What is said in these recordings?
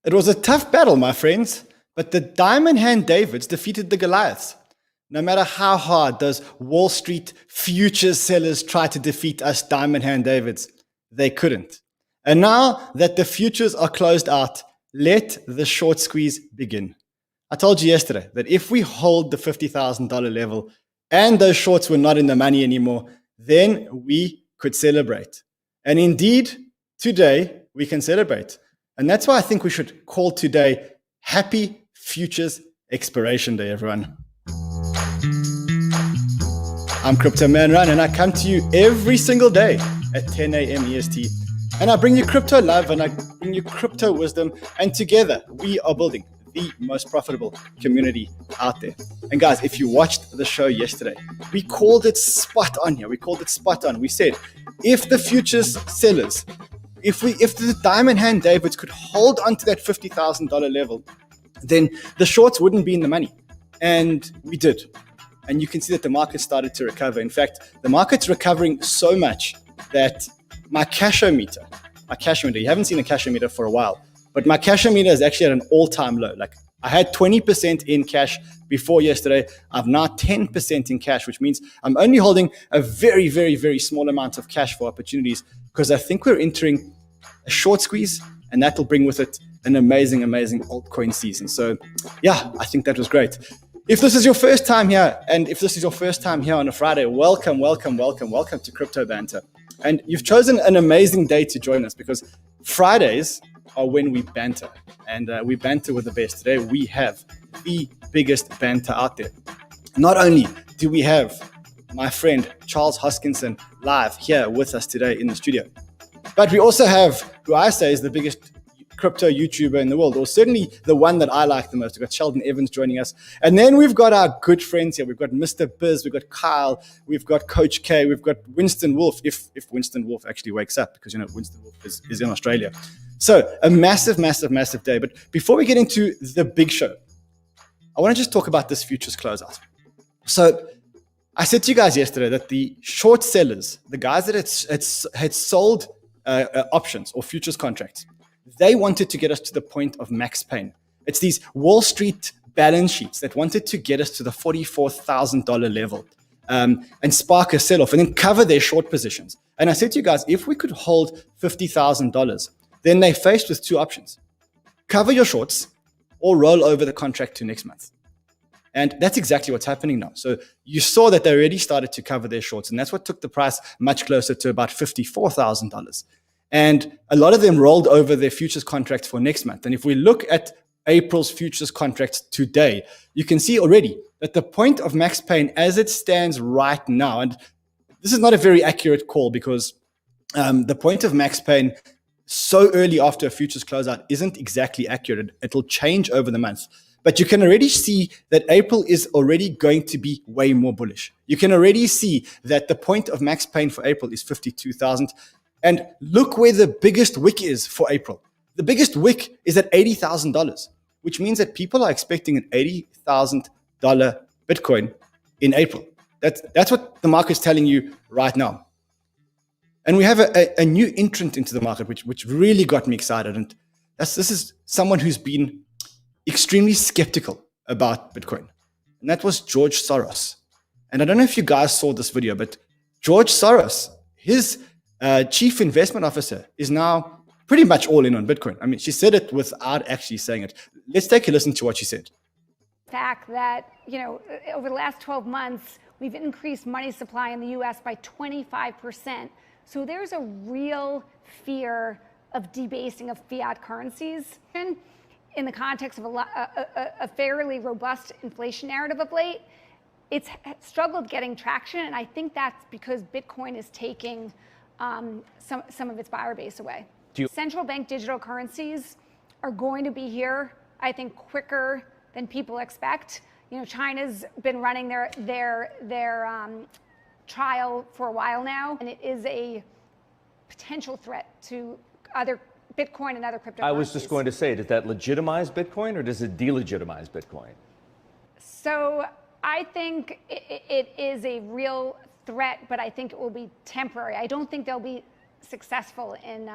It was a tough battle, my friends, but the Diamond Hand Davids defeated the Goliaths. No matter how hard those Wall Street futures sellers tried to defeat us Diamond Hand Davids, they couldn't. And now that the futures are closed out, let the short squeeze begin. I told you yesterday that if we hold the $50,000 level and those shorts were not in the money anymore, then we could celebrate. And indeed, today we can celebrate. And that's why I think we should call today Happy Futures Expiration Day, everyone. I'm Crypto Man Run, and I come to you every single day at 10 a.m. EST. And I bring you crypto love and I bring you crypto wisdom. And together we are building the most profitable community out there. And guys, if you watched the show yesterday, we called it spot on here. We called it spot on. We said, if the futures sellers, if the Diamond Hand Davids could hold on to that $50,000 level, then the shorts wouldn't be in the money. And we did. And you can see that the market started to recover. In fact, the market's recovering so much that my cashometer, you haven't seen a cashometer for a while, but my cashometer is actually at an all-time low. Like I had 20% in cash before yesterday. I've now 10% in cash, which means I'm only holding a very, very, very small amount of cash for opportunities because I think we're entering a short squeeze and that will bring with it an amazing, amazing altcoin season. So yeah, I think that was great. If this is your first time here, and if this is your first time here on a Friday, welcome to Crypto Banter. And you've chosen an amazing day to join us because Fridays are when we banter. And we banter with the best. Today we have the biggest banter out there. Not only do we have my friend Charles Hoskinson live here with us today in the studio, but we also have who I say is the biggest crypto YouTuber in the world, or certainly the one that I like the most. We've got Sheldon Evans joining us. And then we've got our good friends here. We've got Mr. Biz, we've got Kyle, we've got Coach K, we've got Winston Wolf, if Winston Wolf actually wakes up, because, you know, Winston Wolf is in Australia. So a massive, massive, massive day. But before we get into the big show, I want to just talk about this futures closeout. So I said to you guys yesterday that the short sellers, the guys that had sold options or futures contracts, they wanted to get us to the point of max pain. It's these Wall Street balance sheets that wanted to get us to the $44,000 level and spark a sell-off and then cover their short positions. And I said to you guys, if we could hold $50,000, then they're faced with two options. Cover your shorts or roll over the contract to next month. And that's exactly what's happening now. So you saw that they already started to cover their shorts, and that's what took the price much closer to about $54,000. And a lot of them rolled over their futures contracts for next month. And if we look at April's futures contracts today, you can see already that the point of max pain as it stands right now, and this is not a very accurate call because the point of max pain so early after a futures closeout isn't exactly accurate. It'll change over the month. But you can already see that April is already going to be way more bullish. You can already see that the point of max pain for April is 52,000. And look where the biggest wick is for April. The biggest wick is at $80,000, which means that people are expecting an $80,000 Bitcoin in April. That's what the market's telling you right now. And we have a new entrant into the market, which really got me excited. And this is someone who's been extremely skeptical about Bitcoin. And that was George Soros. And I don't know if you guys saw this video, but George Soros, his chief investment officer, is now pretty much all in on Bitcoin. I mean, she said it without actually saying it. Let's take a listen to what she said. Fact that, you know, over the last 12 months, we've increased money supply in the US by 25%. So there's a real fear of debasing of fiat currencies in the context of a fairly robust inflation narrative of late. It's struggled getting traction, and I think that's because Bitcoin is taking some of its buyer base away. Central bank digital currencies are going to be here, I think, quicker than people expect. You know, China's been running their trial for a while now, and it is a potential threat to other Bitcoin and other cryptocurrencies. I was just going to say, does that legitimize Bitcoin or does it delegitimize Bitcoin? So I think it is a real threat, but I think it will be temporary. I don't think they'll be successful in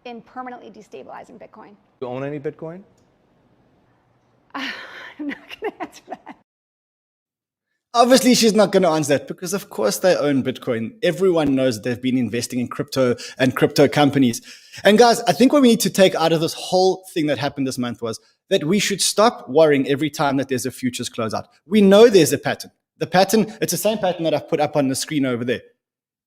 in permanently destabilizing Bitcoin. Do you own any Bitcoin? I'm not going to answer that. Obviously, she's not going to answer that because, of course, they own Bitcoin. Everyone knows that they've been investing in crypto and crypto companies. And guys, I think what we need to take out of this whole thing that happened this month was that we should stop worrying every time that there's a futures closeout. We know there's a pattern. The pattern, it's the same pattern that I've put up on the screen over there.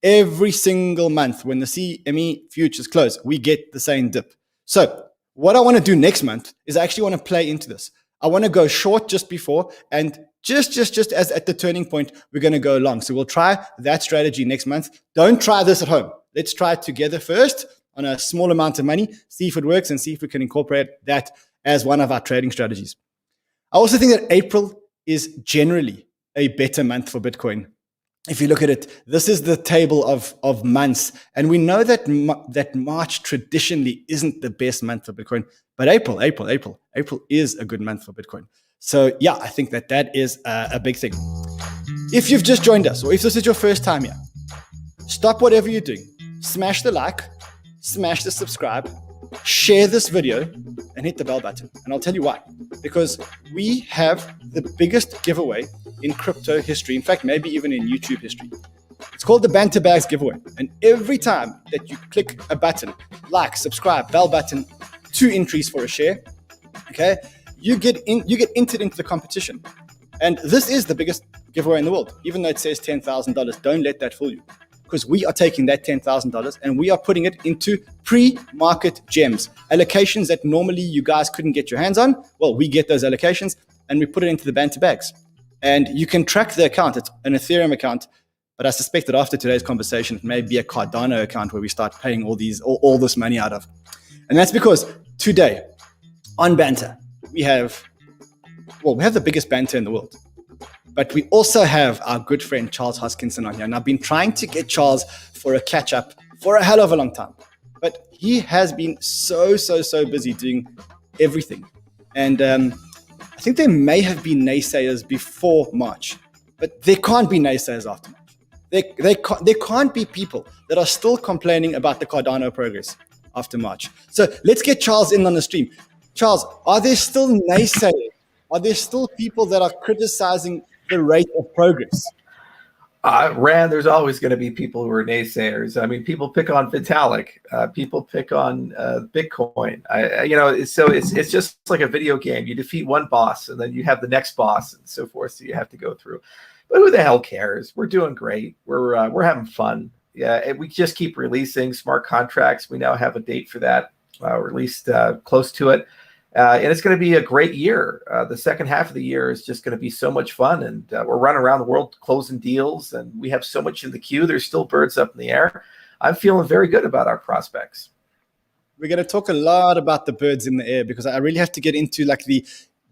Every single month when the CME futures close, we get the same dip. So what I want to do next month is I actually want to play into this. I want to go short just before, and just as at the turning point, we're going to go long. So we'll try that strategy next month. Don't try this at home. Let's try it together first on a small amount of money, see if it works and see if we can incorporate that as one of our trading strategies. I also think that April is generally a better month for Bitcoin. If you look at it, this is the table of months. And we know that that March traditionally isn't the best month for Bitcoin, but April is a good month for Bitcoin. So yeah, I think that is a big thing. If you've just joined us, or if this is your first time here, stop whatever you're doing. Smash the like, smash the subscribe, share this video, and hit the bell button. And I'll tell you why. Because we have the biggest giveaway in crypto history. In fact, maybe even in YouTube history. It's called the Banter Bags giveaway. And every time that you click a button, like, subscribe, bell button, 2 entries for a share, okay, you get entered into the competition. And this is the biggest giveaway in the world. Even though it says $10,000, don't let that fool you. Because we are taking that $10,000 and we are putting it into pre-market gems, allocations that normally you guys couldn't get your hands on. Well, we get those allocations and we put it into the Banter Bags. And you can track the account. It's an Ethereum account, but I suspect that after today's conversation, it may be a Cardano account where we start paying all this money out of. And that's because today on Banter, we have the biggest banter in the world. But we also have our good friend Charles Hoskinson on here. And I've been trying to get Charles for a catch-up for a hell of a long time. But he has been so busy doing everything. And I think there may have been naysayers before March. But there can't be naysayers after March. There can't be people that are still complaining about the Cardano progress after March. So let's get Charles in on the stream. Charles, are there still naysayers? Are there still people that are criticizing the rate of progress? Rand, there's always going to be people who are naysayers. I mean, people pick on Vitalik. People pick on Bitcoin. So it's just like a video game. You defeat one boss, and then you have the next boss, and so forth. So you have to go through. But who the hell cares? We're doing great. We're having fun. Yeah, we just keep releasing smart contracts. We now have a date for that, or at least close to it. And it's going to be a great year. The second half of the year is just going to be so much fun. And we're running around the world closing deals. And we have so much in the queue. There's still birds up in the air. I'm feeling very good about our prospects. We're going to talk a lot about the birds in the air because I really have to get into like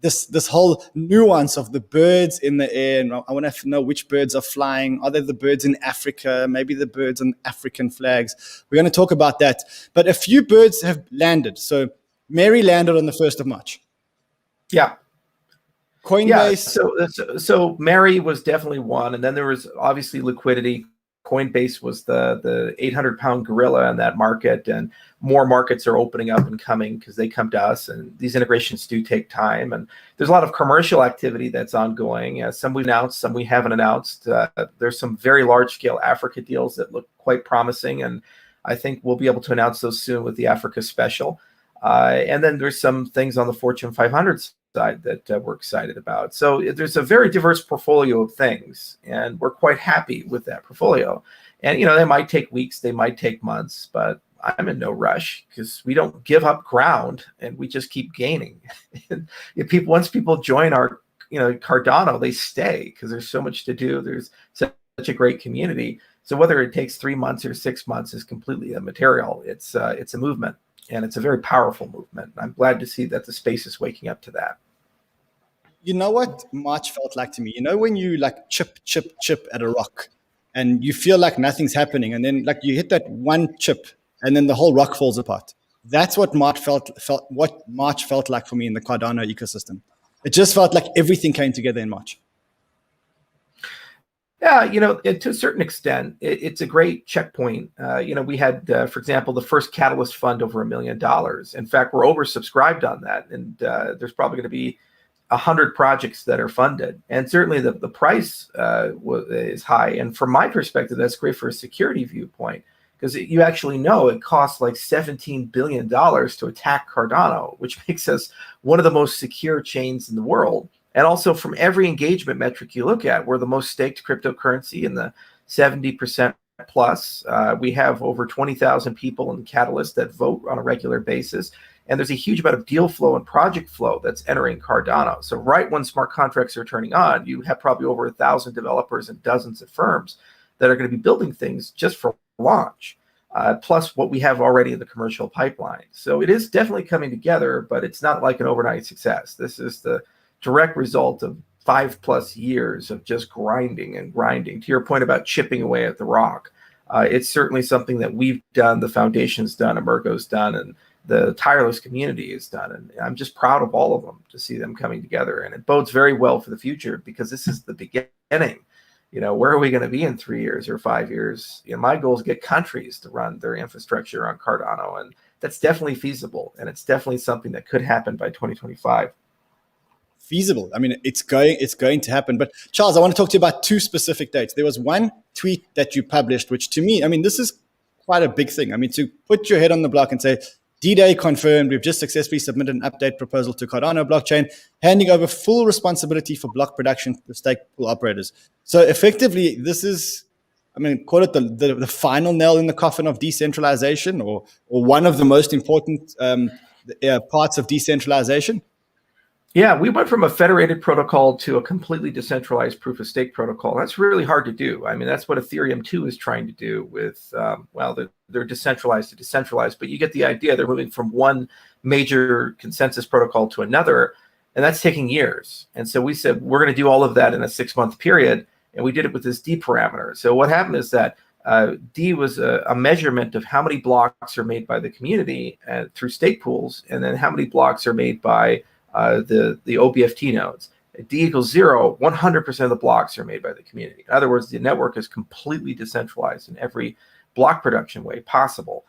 this whole nuance of the birds in the air. And I want to know which birds are flying. Are there the birds in Africa? Maybe the birds on African flags. We're going to talk about that. But a few birds have landed. So Mary landed on the 1st of March. Yeah. Coinbase. Yeah, so Mary was definitely one. And then there was obviously liquidity. Coinbase was the 800-pound gorilla in that market. And more markets are opening up and coming because they come to us. And these integrations do take time. And there's a lot of commercial activity that's ongoing. Some we've announced, some we haven't announced. There's some very large-scale Africa deals that look quite promising. And I think we'll be able to announce those soon with the Africa special. And then there's some things on the Fortune 500 side that we're excited about. So there's a very diverse portfolio of things, and we're quite happy with that portfolio. And, they might take weeks, they might take months, but I'm in no rush because we don't give up ground and we just keep gaining. Once people join our, Cardano, they stay because there's so much to do. There's such a great community. So whether it takes 3 months or 6 months is completely immaterial. It's a movement. And it's a very powerful movement. I'm glad to see that the space is waking up to that. You know what March felt like to me? When you like chip at a rock and you feel like nothing's happening. And then like you hit that one chip and then the whole rock falls apart. That's what March felt like for me in the Cardano ecosystem. It just felt like everything came together in March. Yeah, to a certain extent, it's a great checkpoint. We had, for example, the first Catalyst fund over $1 million. In fact, we're oversubscribed on that, and there's probably going to be 100 projects that are funded. And certainly the price is high. And from my perspective, that's great for a security viewpoint, because you actually know it costs like $17 billion to attack Cardano, which makes us one of the most secure chains in the world. And also from every engagement metric you look at, we're the most staked cryptocurrency in the 70% plus. We have over 20,000 people in Catalyst that vote on a regular basis. And there's a huge amount of deal flow and project flow that's entering Cardano. So right when smart contracts are turning on, you have probably over 1,000 developers and dozens of firms that are going to be building things just for launch, plus what we have already in the commercial pipeline. So it is definitely coming together, but it's not like an overnight success. This is the direct result of 5+ years of just grinding and grinding. To your point about chipping away at the rock, it's certainly something that we've done, the foundation's done, Emergo's done, and the tireless community has done. And I'm just proud of all of them to see them coming together. And it bodes very well for the future, because this is the beginning. Where are we going to be in 3 years or 5 years? My goal is to get countries to run their infrastructure on Cardano. And that's definitely feasible. And it's definitely something that could happen by 2025. Feasible. I mean, it's going to happen. But Charles, I want to talk to you about two specific dates. There was one tweet that you published, which to me, I mean, this is quite a big thing. I mean, to put your head on the block and say, D-Day confirmed, we've just successfully submitted an update proposal to Cardano blockchain, handing over full responsibility for block production to stake pool operators. So effectively, this is, I mean, call it the final nail in the coffin of decentralization, or one of the most important parts of decentralization. Yeah, we went from a federated protocol to a completely decentralized proof of stake protocol. That's really hard to do. I mean, that's what Ethereum 2 is trying to do with, they're decentralized to decentralized, but you get the idea. They're moving from one major consensus protocol to another, and that's taking years. And so we said, we're going to do all of that in a 6-month period, and we did it with this D parameter. So what happened is that D was a measurement of how many blocks are made by the community through stake pools, and then how many blocks are made by the OBFT nodes. At D equals 0, 100% of the blocks are made by the community. In other words, the network is completely decentralized in every block production way possible.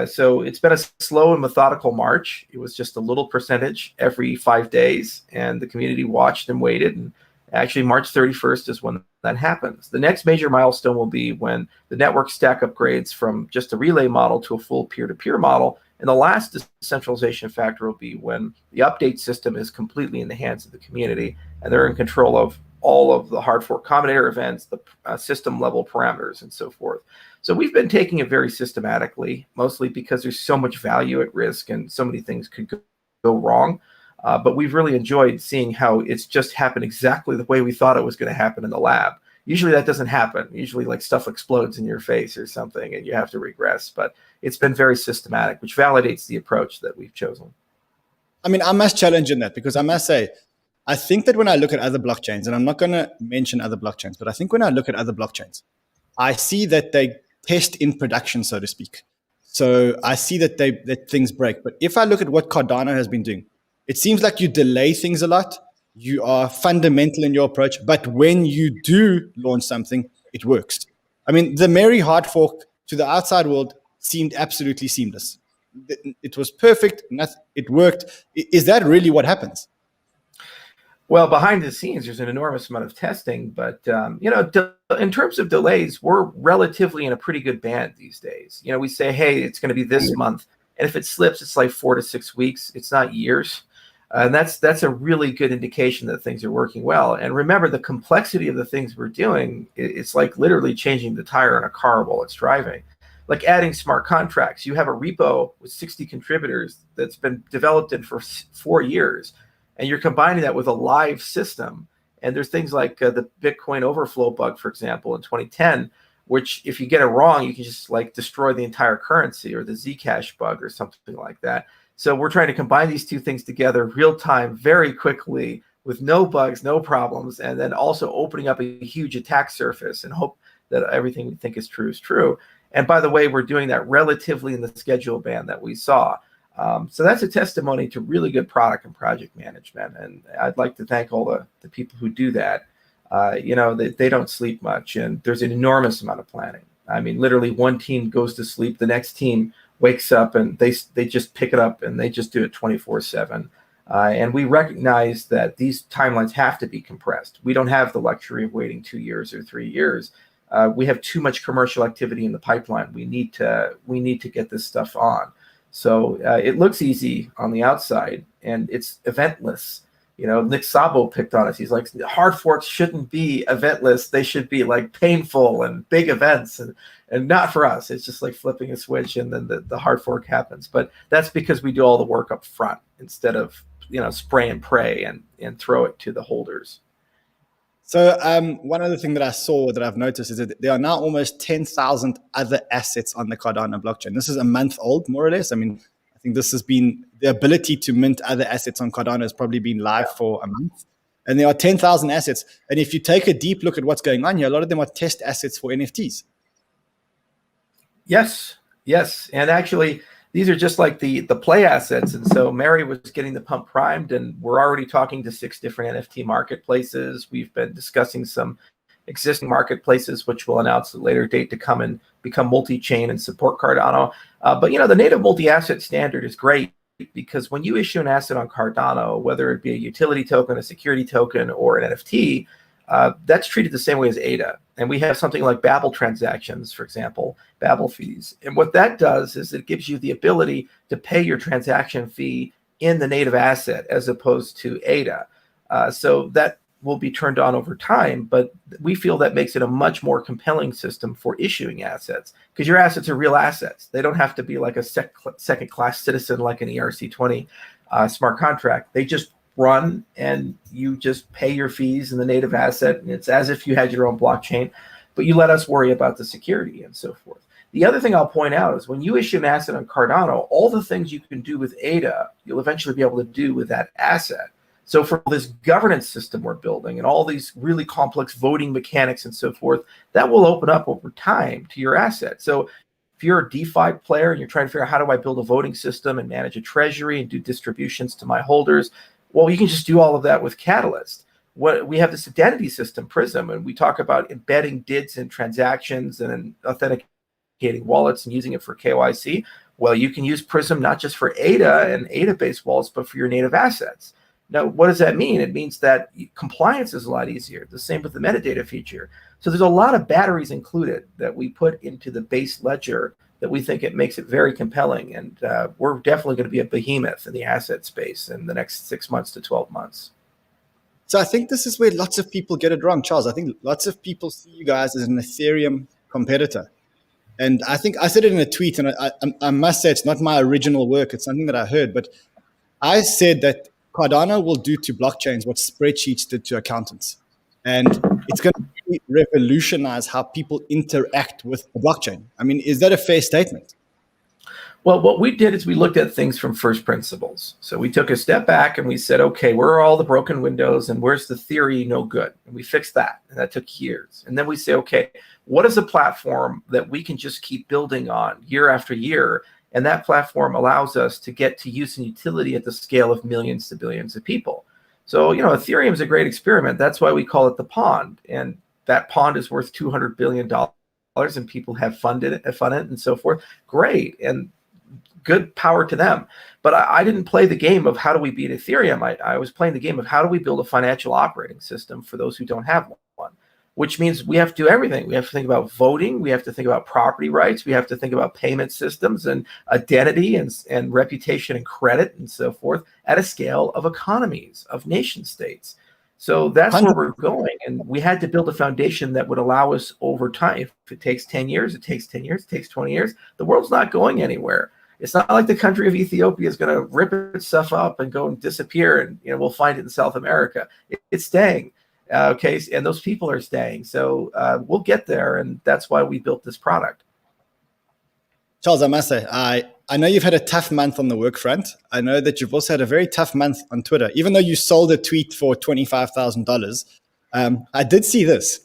So it's been a slow and methodical march. It was just a little percentage every 5 days, and the community watched and waited. And actually, March 31st is when that happens. The next major milestone will be when the network stack upgrades from just a relay model to a full peer-to-peer model. And the last decentralization factor will be when the update system is completely in the hands of the community, and they're in control of all of the hard fork combinator events, the system level parameters, and so forth. So we've been taking it very systematically, mostly because there's so much value at risk and so many things could go wrong. But we've really enjoyed seeing how it's just happened exactly the way we thought it was going to happen in the lab. Usually that doesn't happen. Usually like stuff explodes in your face or something and you have to regress. But it's been very systematic, which validates the approach that we've chosen. I mean, I must challenge in that, because I must say, I think that when I look at other blockchains, and I'm not going to mention other blockchains, but I think when I look at other blockchains, I see that they test in production, so to speak. So I see that that things break. But if I look at what Cardano has been doing, it seems like you delay things a lot. You are fundamental in your approach, but when you do launch something, it works. I mean, the Mary hard fork to the outside world seemed absolutely seamless. It was perfect. It worked. Is that really what happens? Well, behind the scenes, there's an enormous amount of testing, but in terms of delays, we're relatively in a pretty good band these days. We say, hey, it's going to be this month, and if it slips, it's like 4 to 6 weeks. It's not years. And that's a really good indication that things are working well. And remember, the complexity of the things we're doing, it's like literally changing the tire on a car while it's driving. Like adding smart contracts. You have a repo with 60 contributors that's been developed in for 4 years, and you're combining that with a live system. And there's things like the Bitcoin overflow bug, for example, in 2010, which if you get it wrong, you can just like destroy the entire currency, or the Zcash bug or something like that. So we're trying to combine these two things together real time, very quickly, with no bugs, no problems, and then also opening up a huge attack surface and hope that everything we think is true. And by the way, we're doing that relatively in the schedule band that we saw. So that's a testimony to really good product and project management. And I'd like to thank all the people who do that. They don't sleep much, and there's an enormous amount of planning. I mean, literally one team goes to sleep, the next team wakes up, and they just pick it up, and they just do it 24/7. And we recognize that these timelines have to be compressed. We don't have the luxury of waiting 2 years or 3 years. We have too much commercial activity in the pipeline. We need to get this stuff on. So it looks easy on the outside, and it's eventless. Nick Szabo picked on us. He's like, hard forks shouldn't be eventless. They should be like painful and big events, and not for us. It's just like flipping a switch, and then the hard fork happens. But that's because we do all the work up front instead of spray and pray and throw it to the holders. So one other thing that I saw that I've noticed is that there are now almost 10,000 other assets on the Cardano blockchain. This is a month old, more or less. I mean, I think this has been, the ability to mint other assets on Cardano has probably been live for a month. And there are 10,000 assets. And if you take a deep look at what's going on here, a lot of them are test assets for NFTs. Yes. And actually, these are just like the play assets. And so Mary was getting the pump primed, and we're already talking to 6 different NFT marketplaces. We've been discussing some existing marketplaces, which we'll announce at a later date to come and become multi-chain and support Cardano. But the native multi-asset standard is great, because when you issue an asset on Cardano, whether it be a utility token, a security token, or an NFT, that's treated the same way as ADA. And we have something like Babel transactions, for example, Babel fees. And what that does is it gives you the ability to pay your transaction fee in the native asset as opposed to ADA. So that will be turned on over time, but we feel that makes it a much more compelling system for issuing assets, because your assets are real assets. They don't have to be like a second-class citizen like an ERC20 smart contract. They just run, and you just pay your fees in the native asset, and it's as if you had your own blockchain, but you let us worry about the security and so forth. The other thing I'll point out is when you issue an asset on Cardano, all the things you can do with ADA, you'll eventually be able to do with that asset. So for this governance system we're building and all these really complex voting mechanics and so forth, that will open up over time to your asset. So if you're a DeFi player and you're trying to figure out how do I build a voting system and manage a treasury and do distributions to my holders, well, you can just do all of that with Catalyst. We have this identity system, Prism, and we talk about embedding DIDs in transactions and authenticating wallets and using it for KYC. Well, you can use Prism not just for ADA and ADA-based wallets, but for your native assets. Now, what does that mean? It means that compliance is a lot easier. The same with the metadata feature. So there's a lot of batteries included that we put into the base ledger that we think it makes it very compelling. And we're definitely going to be a behemoth in the asset space in the next 6 months to 12 months. So I think this is where lots of people get it wrong, Charles. I think lots of people see you guys as an Ethereum competitor. And I think I said it in a tweet, and I must say it's not my original work. It's something that I heard. But I said that Cardano will do to blockchains what spreadsheets did to accountants. And it's going to revolutionize how people interact with the blockchain. I mean, is that a fair statement? Well, what we did is we looked at things from first principles. So we took a step back and we said, okay, where are all the broken windows and where's the theory no good? And we fixed that, and that took years. And then we say, okay, what is a platform that we can just keep building on year after year? And that platform allows us to get to use and utility at the scale of millions to billions of people. So, Ethereum is a great experiment. That's why we call it the pond. And that pond is worth $200 billion, and people have funded it and so forth. Great. And good power to them. But I didn't play the game of how do we beat Ethereum. I was playing the game of how do we build a financial operating system for those who don't have one, which means we have to do everything. We have to think about voting. We have to think about property rights. We have to think about payment systems and identity and reputation and credit and so forth at a scale of economies, of nation states. So that's where we're going. And we had to build a foundation that would allow us over time. If it takes 10 years, it takes 10 years, it takes 20 years. The world's not going anywhere. It's not like the country of Ethiopia is going to rip itself up and go and disappear, and we'll find it in South America. It's staying, okay, and those people are staying. So we'll get there, and that's why we built this product. Charles, I must say, I know you've had a tough month on the work front. I know that you've also had a very tough month on Twitter. Even though you sold a tweet for $25,000, I did see this.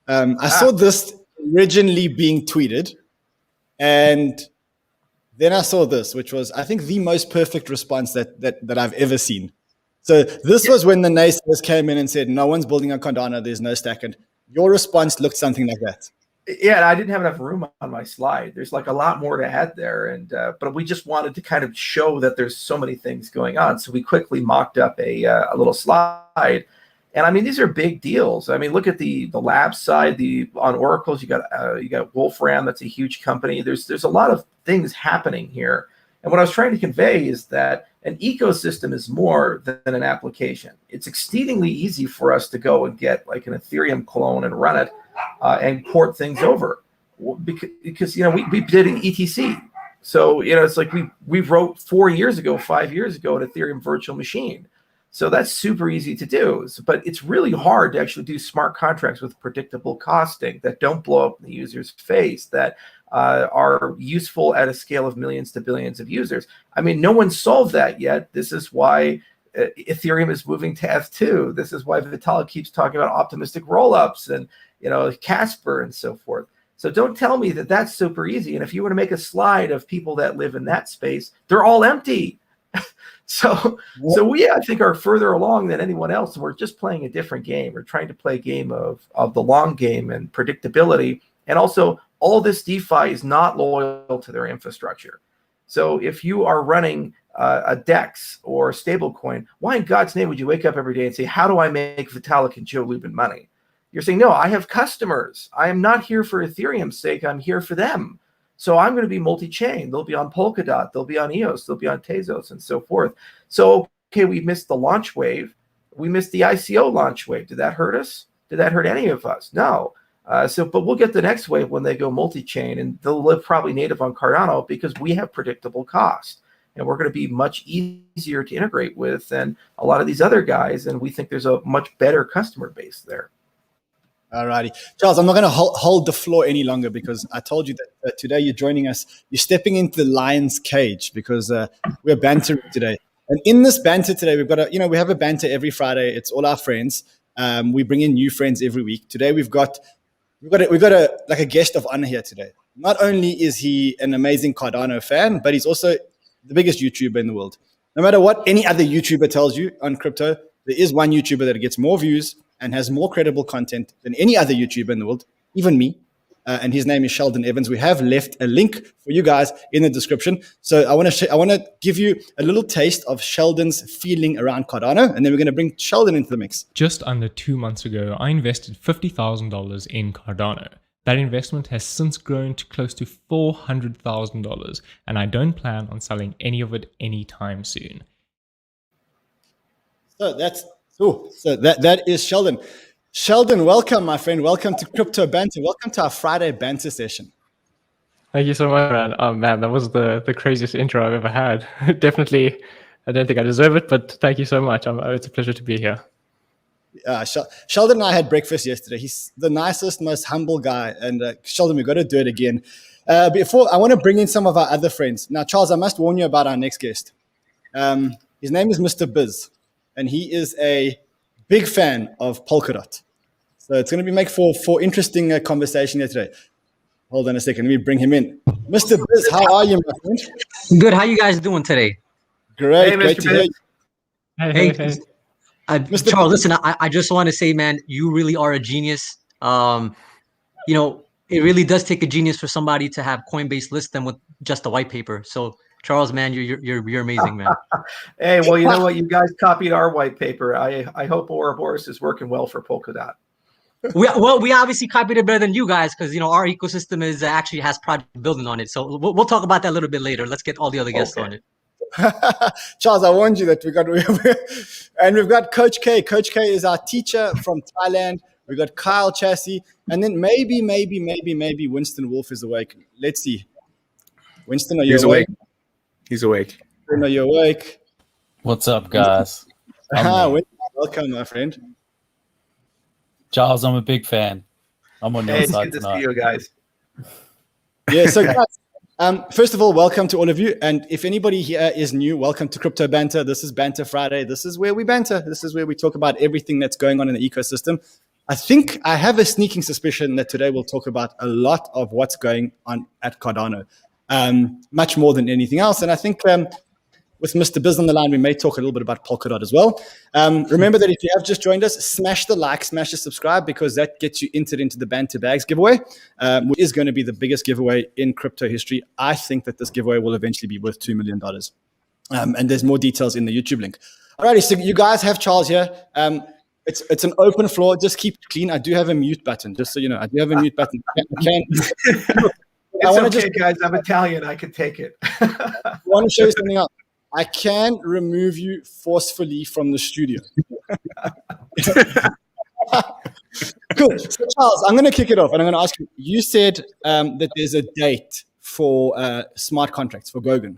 I saw this originally being tweeted, and then I saw this, which was, I think, the most perfect response that I've ever seen. So this was when the naysayers came in and said, no one's building on Cardano, there's no stack. And your response looked something like that. Yeah, I didn't have enough room on my slide. There's like a lot more to add there, and but we just wanted to kind of show that there's so many things going on. So we quickly mocked up a little slide, and I mean these are big deals. I mean look at the lab side. On Oracles you got Wolfram, that's a huge company. There's a lot of things happening here, and what I was trying to convey is that an ecosystem is more than an application. It's exceedingly easy for us to go and get like an Ethereum clone and run it. And port things over because we did an ETC. So, it's like we wrote 4 years ago, 5 years ago, an Ethereum virtual machine. So that's super easy to do. But it's really hard to actually do smart contracts with predictable costing that don't blow up in the user's face, that are useful at a scale of millions to billions of users. I mean, no one solved that yet. This is why Ethereum is moving to F2. This is why Vitalik keeps talking about optimistic rollups and Casper and so forth. So don't tell me that that's super easy. And if you were to make a slide of people that live in that space, they're all empty. So we, I think, are further along than anyone else. And we're just playing a different game. We're trying to play a game of the long game and predictability. And also, all this DeFi is not loyal to their infrastructure. So if you are running a DEX or a stablecoin, why in God's name would you wake up every day and say, how do I make Vitalik and Joe Lubin money? You're saying, no, I have customers. I am not here for Ethereum's sake. I'm here for them. So I'm going to be multi-chain. They'll be on Polkadot. They'll be on EOS. They'll be on Tezos and so forth. So, okay, we missed the launch wave. We missed the ICO launch wave. Did that hurt us? Did that hurt any of us? No. But we'll get the next wave when they go multi-chain, and they'll live probably native on Cardano because we have predictable cost. And we're going to be much easier to integrate with than a lot of these other guys. And we think there's a much better customer base there. All righty. Charles, I'm not going to hold the floor any longer because I told you that today you're joining us. You're stepping into the lion's cage because we're bantering today. And in this banter today, we've got we have a banter every Friday. It's all our friends. We bring in new friends every week. Today we've got a guest of honor here today. Not only is he an amazing Cardano fan, but he's also the biggest YouTuber in the world. No matter what any other YouTuber tells you on crypto, there is one YouTuber that gets more views and has more credible content than any other YouTuber in the world, even me. And his name is Sheldon Evans. We have left a link for you guys in the description. So I want to give you a little taste of Sheldon's feeling around Cardano, and then we're going to bring Sheldon into the mix. Just under 2 months ago, I invested $50,000 in Cardano. That investment has since grown to close to $400,000, and I don't plan on selling any of it anytime soon. So that is Sheldon. Sheldon, welcome, my friend. Welcome to Crypto Banter. Welcome to our Friday Banter session. Thank you so much, man. Oh, man, that was the craziest intro I've ever had. Definitely, I don't think I deserve it, but thank you so much. It's a pleasure to be here. Sheldon and I had breakfast yesterday. He's the nicest, most humble guy. And Sheldon, we've got to do it again. Before, I want to bring in some of our other friends. Now, Charles, I must warn you about our next guest. His name is Mr. Biz, and he is a big fan of Polkadot. So it's going to be make for interesting conversation here today. Hold on a second. Let me bring him in. Mr. Biz, how are you, my friend? Good. How you guys doing today? Great. Hey, Great Mr. to hear you. Hey. Charles, listen, I just want to say, man, you really are a genius. It really does take a genius for somebody to have Coinbase list them with just a white paper. So, Charles, man, you're amazing, man. Hey, well, you know what? You guys copied our white paper. I hope Ouroboros is working well for Polkadot. We obviously copied it better than you guys because our ecosystem is actually has project building on it. So we'll talk about that a little bit later. Let's get all the other guests on it. Charles, I warned you that we've got Coach K. Coach K is our teacher from Thailand. We got Kyle Chassis, and then maybe Winston Wolf is awake. Let's see. Winston, are you awake? He's awake. Winston, are you awake? What's up, guys? Winston, welcome, my friend. Charles, I'm a big fan. I'm on your side good to tonight. see you guys. Yeah, so guys, first of all, welcome to all of you. And if anybody here is new, welcome to Crypto Banter. This is Banter Friday. This is where we banter. This is where we talk about everything that's going on in the ecosystem. I have a sneaking suspicion that today we'll talk about a lot of what's going on at Cardano, much more than anything else. And I think with Mr. Biz on the line, we may talk a little bit about Polkadot as well. Remember that if you have just joined us, smash the like, smash the subscribe, because that gets you entered into the Banter Bags giveaway, which is going to be the biggest giveaway in crypto history. I think that this giveaway will eventually be worth $2 million. And there's more details in the YouTube link. Alrighty, so you guys have Charles here. It's an open floor. Just keep it clean. I do have a mute button, just so you know. I do have a mute button. It's okay, guys. I'm Italian. I can take it. I want to show you something else. I can remove you forcefully from the studio. Cool. So, Charles, I'm going to kick it off, and I'm going to ask you. You said that there's a date for smart contracts for Gogan.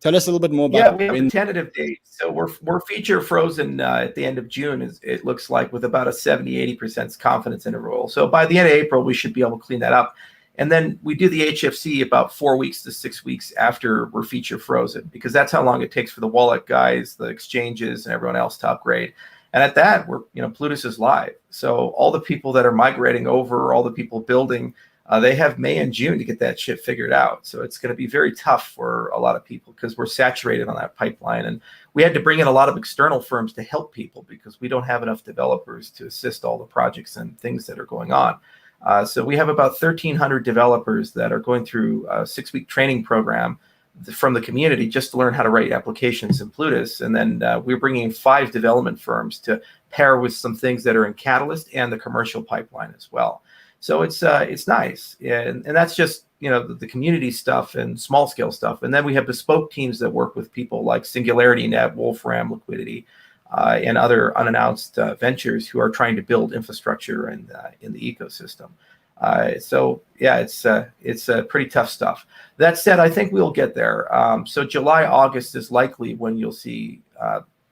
Tell us a little bit more about. Yeah, we have a tentative date. So we're feature frozen at the end of June. It looks like, with about a 70-80% confidence interval. So by the end of April, we should be able to clean that up. And then we do the HFC about 4 weeks to 6 weeks after we're feature frozen, because that's how long it takes for the wallet guys, the exchanges, and everyone else to upgrade. And at that, Plutus is live. So all the people that are migrating over, all the people building, they have May and June to get that shit figured out. So it's going to be very tough for a lot of people, because we're saturated on that pipeline. And we had to bring in a lot of external firms to help people, because we don't have enough developers to assist all the projects and things that are going on. So we have about 1,300 developers that are going through a 6-week training program from the community just to learn how to write applications in Plutus. And then we're bringing in 5 development firms to pair with some things that are in Catalyst and the commercial pipeline as well. So it's nice. And that's just, the community stuff and small scale stuff. And then we have bespoke teams that work with people like SingularityNet, Wolfram Liquidity, and other unannounced ventures who are trying to build infrastructure in the ecosystem. So yeah, it's pretty tough stuff. That said, I think we'll get there. So July, August is likely when you'll see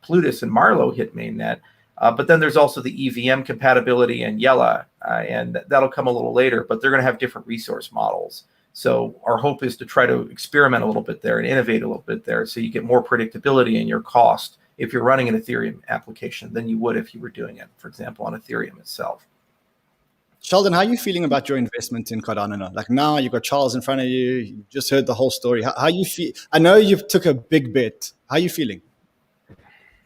Plutus and Marlow hit mainnet. But then there's also the EVM compatibility and Yella, and that'll come a little later, but they're going to have different resource models. So our hope is to try to experiment a little bit there and innovate a little bit there, so you get more predictability in your cost if you're running an Ethereum application than you would if you were doing it, for example, on Ethereum itself. Sheldon, how are you feeling about your investment in Cardano now? Like, now you've got Charles in front of you. You just heard the whole story. How you feel? I know you've took a big bet. How are you feeling?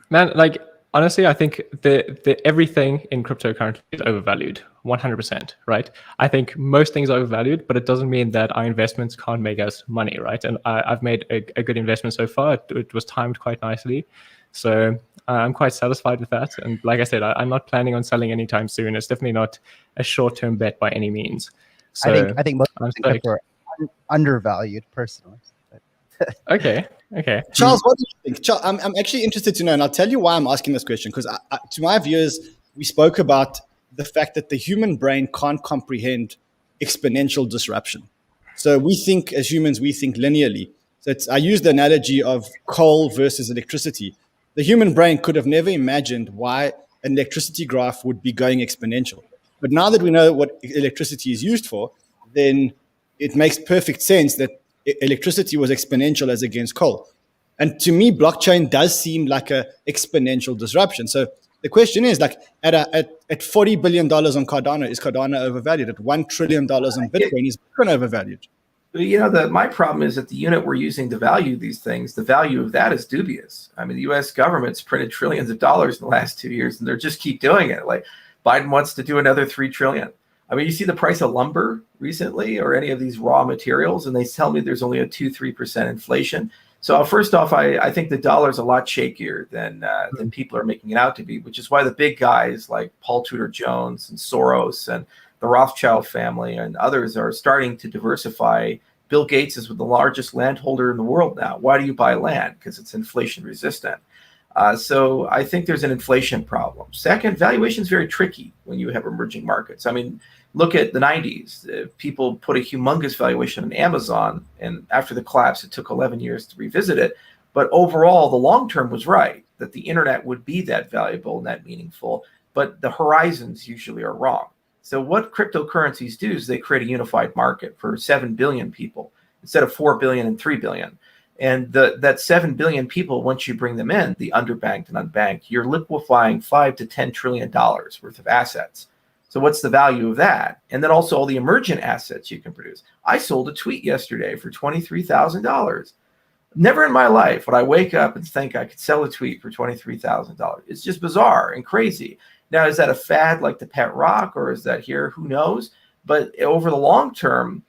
Man, like, honestly, I think the everything in crypto currently is overvalued, 100%, right? I think most things are overvalued, but it doesn't mean that our investments can't make us money, right? And I've made a good investment so far. It was timed quite nicely. So I'm quite satisfied with that. And like I said, I'm not planning on selling anytime soon. It's definitely not a short-term bet by any means. So I think most crypto are undervalued personally. Okay. Charles, what do you think? Charles, I'm actually interested to know, and I'll tell you why I'm asking this question, because to my viewers, we spoke about the fact that the human brain can't comprehend exponential disruption. So we think, as humans, we think linearly. So I use the analogy of coal versus electricity. The human brain could have never imagined why an electricity graph would be going exponential. But now that we know what electricity is used for, then it makes perfect sense that electricity was exponential as against coal. And to me, blockchain does seem like a exponential disruption. So the question is, like, at $40 billion on Cardano, is Cardano overvalued? At $1 trillion on Bitcoin, is Bitcoin overvalued? My problem is that the unit we're using to value these things, the value of that is dubious. I mean, the U.S. government's printed trillions of dollars in the last 2 years, and they just keep doing it. Like, Biden wants to do another $3 trillion. I mean, you see the price of lumber recently, or any of these raw materials, and they tell me there's only a 2-3% inflation. So first off, I think the dollar's a lot shakier than people are making it out to be, which is why the big guys like Paul Tudor Jones and Soros and the Rothschild family and others are starting to diversify. Bill Gates is the largest landholder in the world now. Why do you buy land? Because it's inflation resistant. So I think there's an inflation problem. Second, valuation is very tricky when you have emerging markets. I mean, look at the 90s. People put a humongous valuation on Amazon, and after the collapse, it took 11 years to revisit it. But overall, the long term was right, that the internet would be that valuable and that meaningful, but the horizons usually are wrong. So what cryptocurrencies do is they create a unified market for 7 billion people instead of 4 billion and 3 billion. And that 7 billion people, once you bring them in, the underbanked and unbanked, you're liquefying $5 to $10 trillion worth of assets. So what's the value of that? And then also all the emergent assets you can produce. I sold a tweet yesterday for $23,000. Never in my life would I wake up and think I could sell a tweet for $23,000. It's just bizarre and crazy. Now, is that a fad like the pet rock, or is that here? Who knows? But over the long term,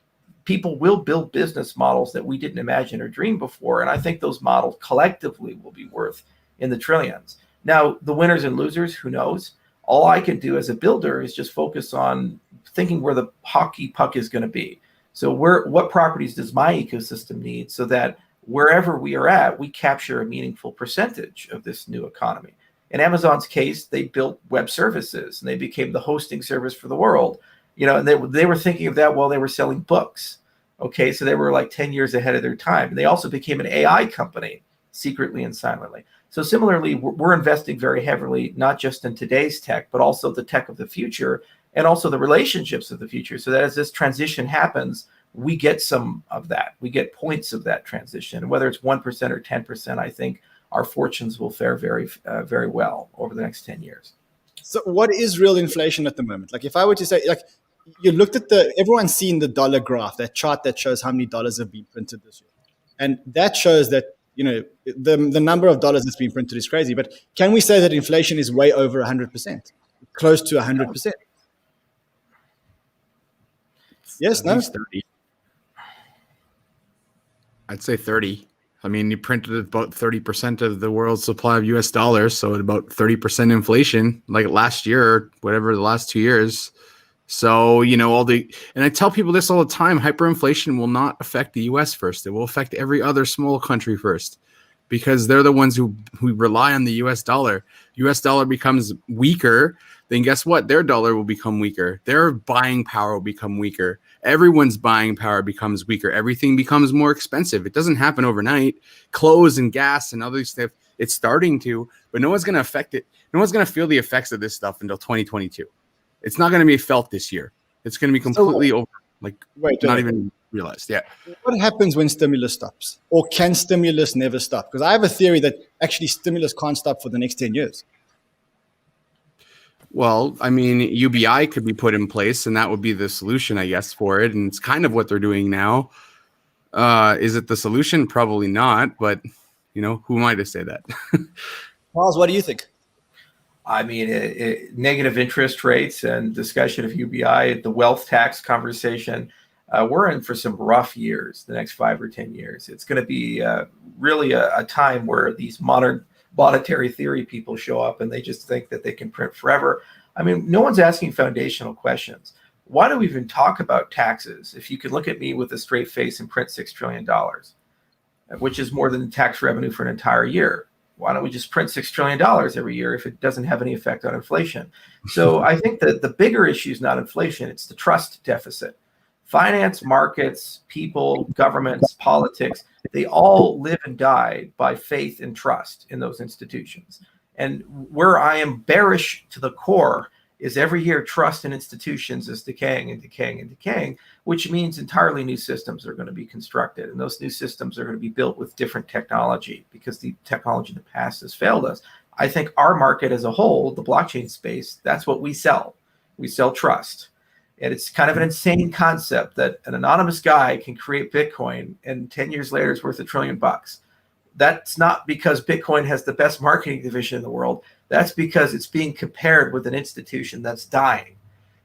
people will build business models that we didn't imagine or dream before. And I think those models collectively will be worth in the trillions. Now, the winners and losers, who knows? All I can do as a builder is just focus on thinking where the hockey puck is going to be. So what properties does my ecosystem need so that wherever we are at, we capture a meaningful percentage of this new economy. In Amazon's case, they built web services and they became the hosting service for the world. And they were thinking of that while they were selling books. Okay, so they were like 10 years ahead of their time. And they also became an AI company secretly and silently. So similarly, we're investing very heavily, not just in today's tech, but also the tech of the future and also the relationships of the future. So that as this transition happens, we get some of that. We get points of that transition. And whether it's 1% or 10%, I think our fortunes will fare very, very well over the next 10 years. So what is real inflation at the moment? Like if I were to say, like you looked at everyone's seen the dollar graph, that chart that shows how many dollars have been printed this year. And that shows that, the number of dollars that's been printed is crazy. But can we say that inflation is way over 100%, close to 100%? Yes, no? 30. I'd say 30. I mean, you printed about 30% of the world's supply of US dollars. So at about 30% inflation, like last year, or whatever, the last 2 years. So, and I tell people this all the time, hyperinflation will not affect the US first. It will affect every other small country first, because they're the ones who rely on the US dollar. US dollar becomes weaker, then guess what? Their dollar will become weaker. Their buying power will become weaker. Everyone's buying power becomes weaker. Everything becomes more expensive. It doesn't happen overnight. Clothes and gas and other stuff, it's starting to, but no one's going to affect it. No one's going to feel the effects of this stuff until 2022. It's not going to be felt this year. It's going to be completely over, not even realized. Yeah. What happens when stimulus stops? Or can stimulus never stop? Because I have a theory that actually stimulus can't stop for the next 10 years. Well, I mean, UBI could be put in place, and that would be the solution, I guess, for it. And it's kind of what they're doing now. Is it the solution? Probably not. But, who am I to say that? Charles, what do you think? I mean, negative interest rates and discussion of UBI, the wealth tax conversation, we're in for some rough years, the next 5 or 10 years. It's going to be really a time where these modern monetary theory people show up and they just think that they can print forever. I mean, no one's asking foundational questions. Why do we even talk about taxes if you can look at me with a straight face and print $6 trillion, which is more than tax revenue for an entire year? Why don't we just print $6 trillion every year if it doesn't have any effect on inflation? So I think that the bigger issue is not inflation, it's the trust deficit. Finance, markets, people, governments, politics, they all live and die by faith and trust in those institutions. And where I am bearish to the core is every year trust in institutions is decaying and decaying and decaying, which means entirely new systems are going to be constructed. And those new systems are going to be built with different technology because the technology in the past has failed us. I think our market as a whole, the blockchain space, that's what we sell. We sell trust. And it's kind of an insane concept that an anonymous guy can create Bitcoin and 10 years later it's worth $1 trillion. That's not because Bitcoin has the best marketing division in the world. That's because it's being compared with an institution that's dying.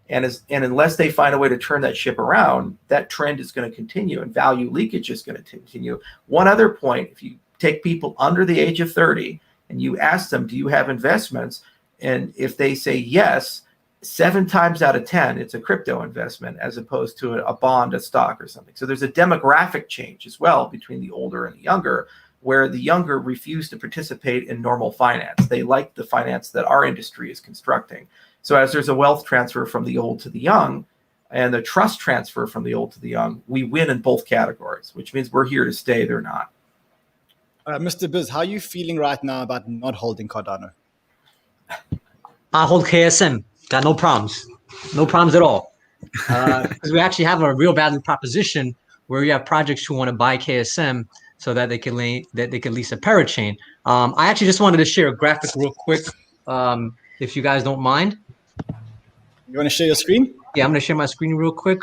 And unless they find a way to turn that ship around, that trend is going to continue and value leakage is going to continue. One other point, if you take people under the age of 30 and you ask them, do you have investments? And if they say yes, 7 times out of 10, it's a crypto investment as opposed to a bond, a stock or something. So there's a demographic change as well between the older and the younger, where the younger refuse to participate in normal finance. They like the finance that our industry is constructing. So as there's a wealth transfer from the old to the young and the trust transfer from the old to the young, we win in both categories, which means we're here to stay, they're not. Mr. Biz, how are you feeling right now about not holding Cardano? I hold KSM. Got no problems. No problems at all. Because we actually have a real value proposition where you have projects who want to buy KSM so that they can lease a parachain. I actually just wanted to share a graphic real quick, if you guys don't mind. You want to share your screen? Yeah, I'm going to share my screen real quick.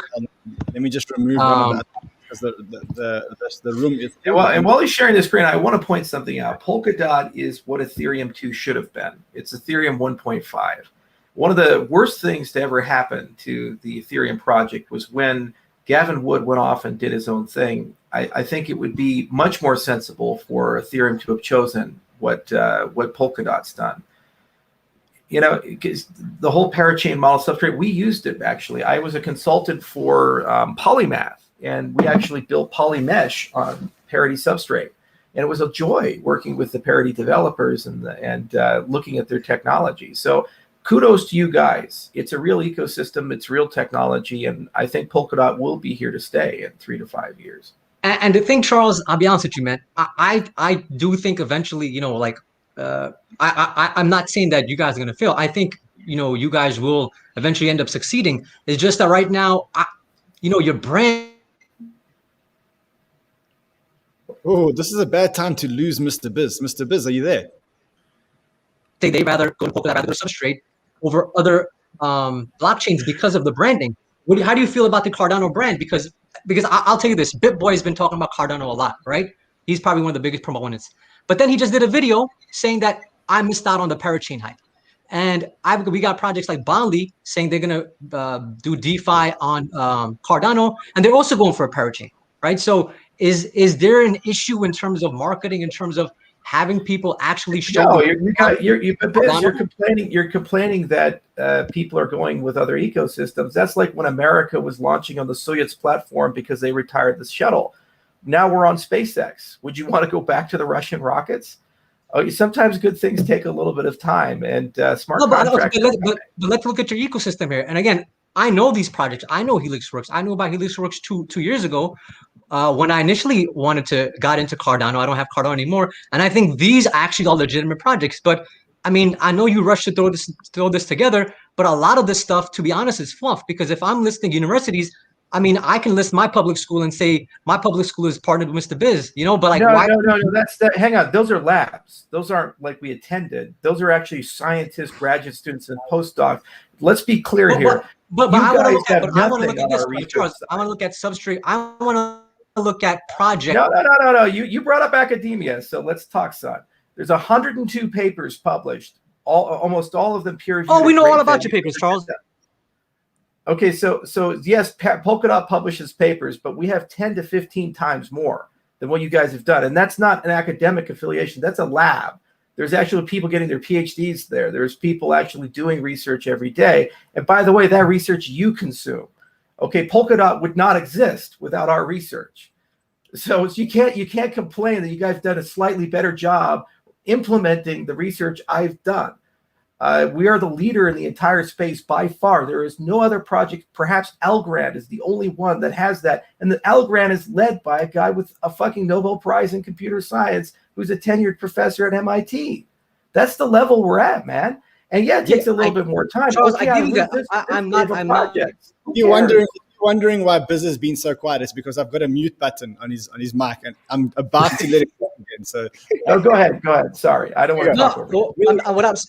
Let me just remove one of that. because the room is. And while he's sharing the screen, I want to point something out. Polkadot is what Ethereum 2 should have been. It's Ethereum 1.5. One of the worst things to ever happen to the Ethereum project was when Gavin Wood went off and did his own thing. I think it would be much more sensible for Ethereum to have chosen what Polkadot's done. You know, the whole parachain model substrate, we used it actually. I was a consultant for Polymath, and we actually built Polymesh on Parity substrate. And it was a joy working with the Parity developers and looking at their technology. So kudos to you guys. It's a real ecosystem. It's real technology. And I think Polkadot will be here to stay in 3 to 5 years. And the thing, Charles, I'll be honest with you, man. I do think eventually, you know, like, I'm not saying that you guys are going to fail. I think, you know, you guys will eventually end up succeeding. It's just that right now, you know, your brand. Oh, this is a bad time to lose Mr. Biz. Mr. Biz, are you there? They rather go to Polkadot, rather go to Substrate over other blockchains because of the branding. How do you feel about the Cardano brand? Because I'll tell you this, BitBoy has been talking about Cardano a lot, right? He's probably one of the biggest proponents. But then he just did a video saying that I missed out on the parachain hype. And we got projects like Bondly saying they're going to do DeFi on Cardano, and they're also going for a parachain, right? So is there an issue in terms of marketing, in terms of having people actually show? No, you're complaining that people are going with other ecosystems. That's like when America was launching on the Soyuz platform because they retired the shuttle. Now we're on SpaceX. Would you want to go back to the Russian rockets? Oh, sometimes good things take a little bit of time, and smart contracts. But let's look at your ecosystem here. And again, I know these projects. I know HelixWorks. I knew about HelixWorks two years ago when I initially got into Cardano. I don't have Cardano anymore, and I think these actually are legitimate projects. But I mean, I know you rushed to throw this together, but a lot of this stuff, to be honest, is fluff. Because if I'm listing universities, I mean, I can list my public school and say my public school is partnered with Mr. Biz, you know, but like, no, that's that. Hang on. Those are labs. Those aren't like we attended. Those are actually scientists, graduate students, and postdocs. Let's be clear here. But I want to look at this, Charles. I want to look at Substrate. I want to look at project. No. You brought up academia. So let's talk, son. There's 102 papers published, almost all of them peer-reviewed. Oh, we know all about your papers, Charles. Okay, so yes, Polkadot publishes papers, but we have 10 to 15 times more than what you guys have done. And that's not an academic affiliation. That's a lab. There's actually people getting their PhDs there. There's people actually doing research every day. And by the way, that research you consume. Okay, Polkadot would not exist without our research. So you can't complain that you guys have done a slightly better job implementing the research I've done. We are the leader in the entire space by far. There is no other project. Perhaps Algorand is the only one that has that. And the Algorand is led by a guy with a fucking Nobel Prize in computer science who's a tenured professor at MIT. That's the level we're at, man. And yeah, it takes a little bit more time. Charles, I give you that. I'm not. You're wondering why Biz has been so quiet. It's because I've got a mute button on his mic, and I'm about to let it go again. So go ahead. Sorry, I don't want to talk over you.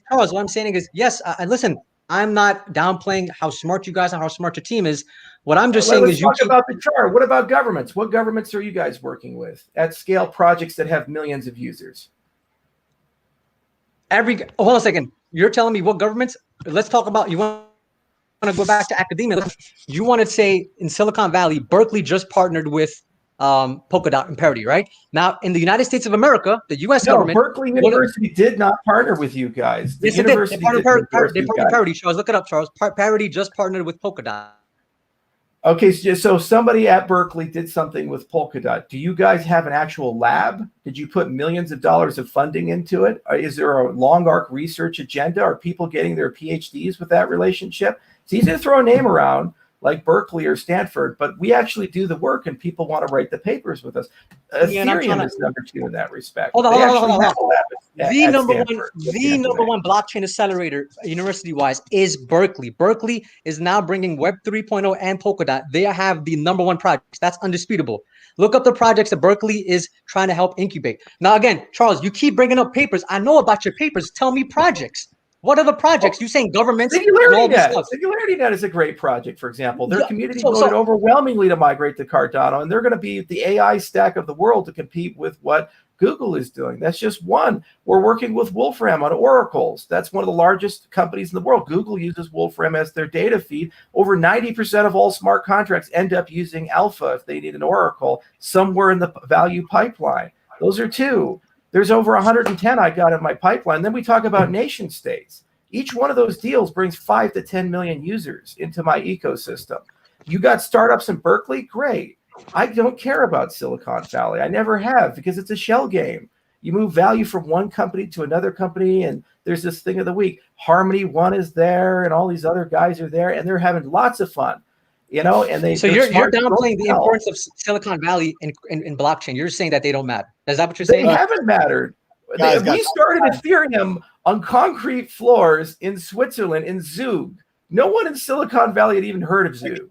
Charles, what I'm saying is, yes. Listen, I'm not downplaying how smart you guys are, how smart your team is. What I'm just saying is, talk about the chart. What about governments? What governments are you guys working with at scale? Projects that have millions of users. Hold on a second. You're telling me what governments? Let's talk about. You want to go back to academia. You want to say in Silicon Valley, Berkeley just partnered with Polkadot and Parity, right? Now, in the United States of America, the U.S. government. Berkeley University did not partner with you guys. Yes, it did. They partnered Parity. Charles, look it up, Charles. Parity just partnered with Polkadot. Okay, so somebody at Berkeley did something with Polkadot. Do you guys have an actual lab? Did you put millions of dollars of funding into it? Is there a long arc research agenda? Are people getting their PhDs with that relationship? It's easy to throw a name around like Berkeley or Stanford, but we actually do the work and people want to write the papers with us. Ethereum is number 2 in that respect. Hold on. The number one blockchain accelerator university-wise is Berkeley. Berkeley is now bringing Web 3.0 and Polkadot. They have the number 1 projects. That's undisputable. Look up the projects that Berkeley is trying to help incubate. Now, again, Charles, you keep bringing up papers. I know about your papers. Tell me projects. What other projects? You saying governments and all Singularity this Net. stuff? Singularity Net is a great project, for example. Their Yeah, community so- voted so- overwhelmingly to migrate to Cardano, and they're going to be the AI stack of the world to compete with what Google is doing. That's just one. We're working with Wolfram on oracles. That's one of the largest companies in the world. Google uses Wolfram as their data feed. Over 90% of all smart contracts end up using Alpha if they need an oracle somewhere in the value pipeline. Those are two. There's over 110 I got in my pipeline. Then we talk about nation states. Each one of those deals brings 5 to 10 million users into my ecosystem. You got startups in Berkeley? Great. I don't care about Silicon Valley. I never have, because it's a shell game. You move value from one company to another company, and there's this thing of the week. Harmony One is there, and all these other guys are there, and they're having lots of fun. And So you're downplaying the importance of Silicon Valley in blockchain. You're saying that they don't matter. Is that what you're saying? They haven't mattered. Guys, we started Ethereum on concrete floors in Switzerland in Zug. No one in Silicon Valley had even heard of Zug.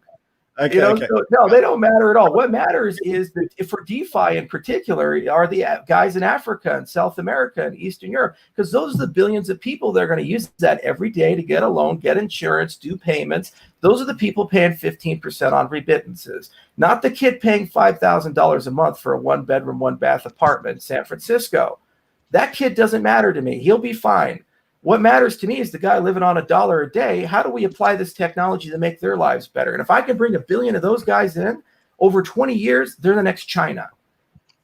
Okay, So, no, they don't matter at all. What matters is that for DeFi in particular are the guys in Africa and South America and Eastern Europe, because those are the billions of people that are going to use that every day to get a loan, get insurance, do payments. Those are the people paying 15% on remittances, not the kid paying $5,000 a month for a 1-bedroom, 1-bath apartment in San Francisco. That kid doesn't matter to me. He'll be fine. What matters to me is the guy living on $1 a day. How do we apply this technology to make their lives better? And if I can bring 1 billion of those guys in over 20 years, they're the next China.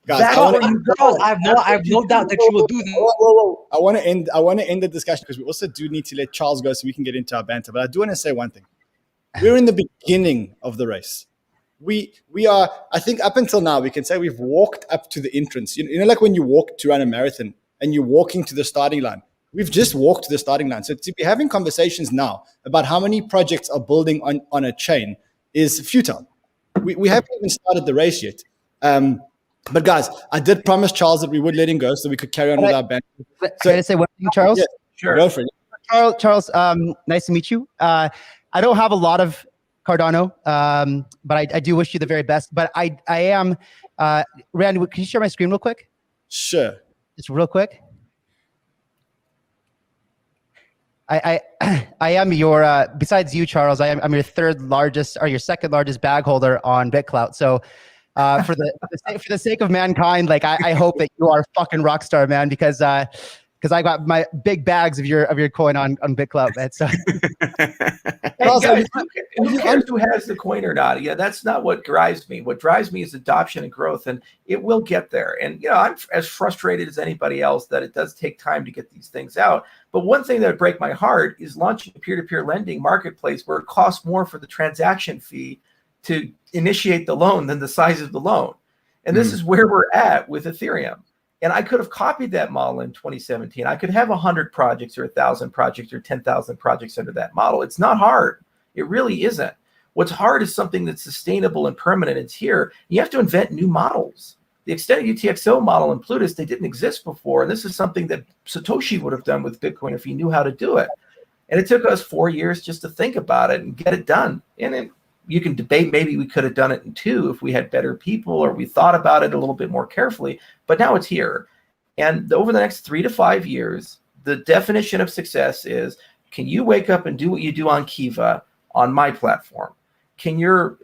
Guys, I have no doubt that you will do that. Whoa. I want to end the discussion because we also do need to let Charles go so we can get into our banter. But I do want to say one thing. We're in the beginning of the race. We are, I think up until now, we can say we've walked up to the entrance. You know, like when you walk to run a marathon and you're walking to the starting line. We've just walked to the starting line. So to be having conversations now about how many projects are building on a chain is futile. We haven't even started the race yet. But guys, I did promise Charles that we would let him go so we could carry on with our banter. So, can I say one thing, Charles? Yeah, sure. Go for it. Charles, nice to meet you. I don't have a lot of Cardano, but I do wish you the very best. But I am, Randy, can you share my screen real quick? Sure. Just real quick. I am your besides you, Charles. I'm your third largest or your second largest bag holder on Bitclout. So for the sake of mankind, like I hope that you are a fucking rock star, man, because I got my big bags of your coin on Bitclout, man. So Hey, guys, who cares who has the coin or not? Yeah, that's not what drives me. What drives me is adoption and growth, and it will get there. And I'm as frustrated as anybody else that it does take time to get these things out. But one thing that would break my heart is launching a peer-to-peer lending marketplace where it costs more for the transaction fee to initiate the loan than the size of the loan. And this is where we're at with Ethereum. And I could have copied that model in 2017. I could have 100 projects or 1,000 projects or 10,000 projects under that model. It's not hard. It really isn't. What's hard is something that's sustainable and permanent. It's here. You have to invent new models. The extended UTXO model in Plutus, they didn't exist before. And this is something that Satoshi would have done with Bitcoin if he knew how to do it. And it took us 4 years just to think about it and get it done. And then you can debate maybe we could have done it in 2 if we had better people or we thought about it a little bit more carefully. But now it's here. And over the next 3 to 5 years, the definition of success is, can you wake up and do what you do on Kiva on my platform? Can your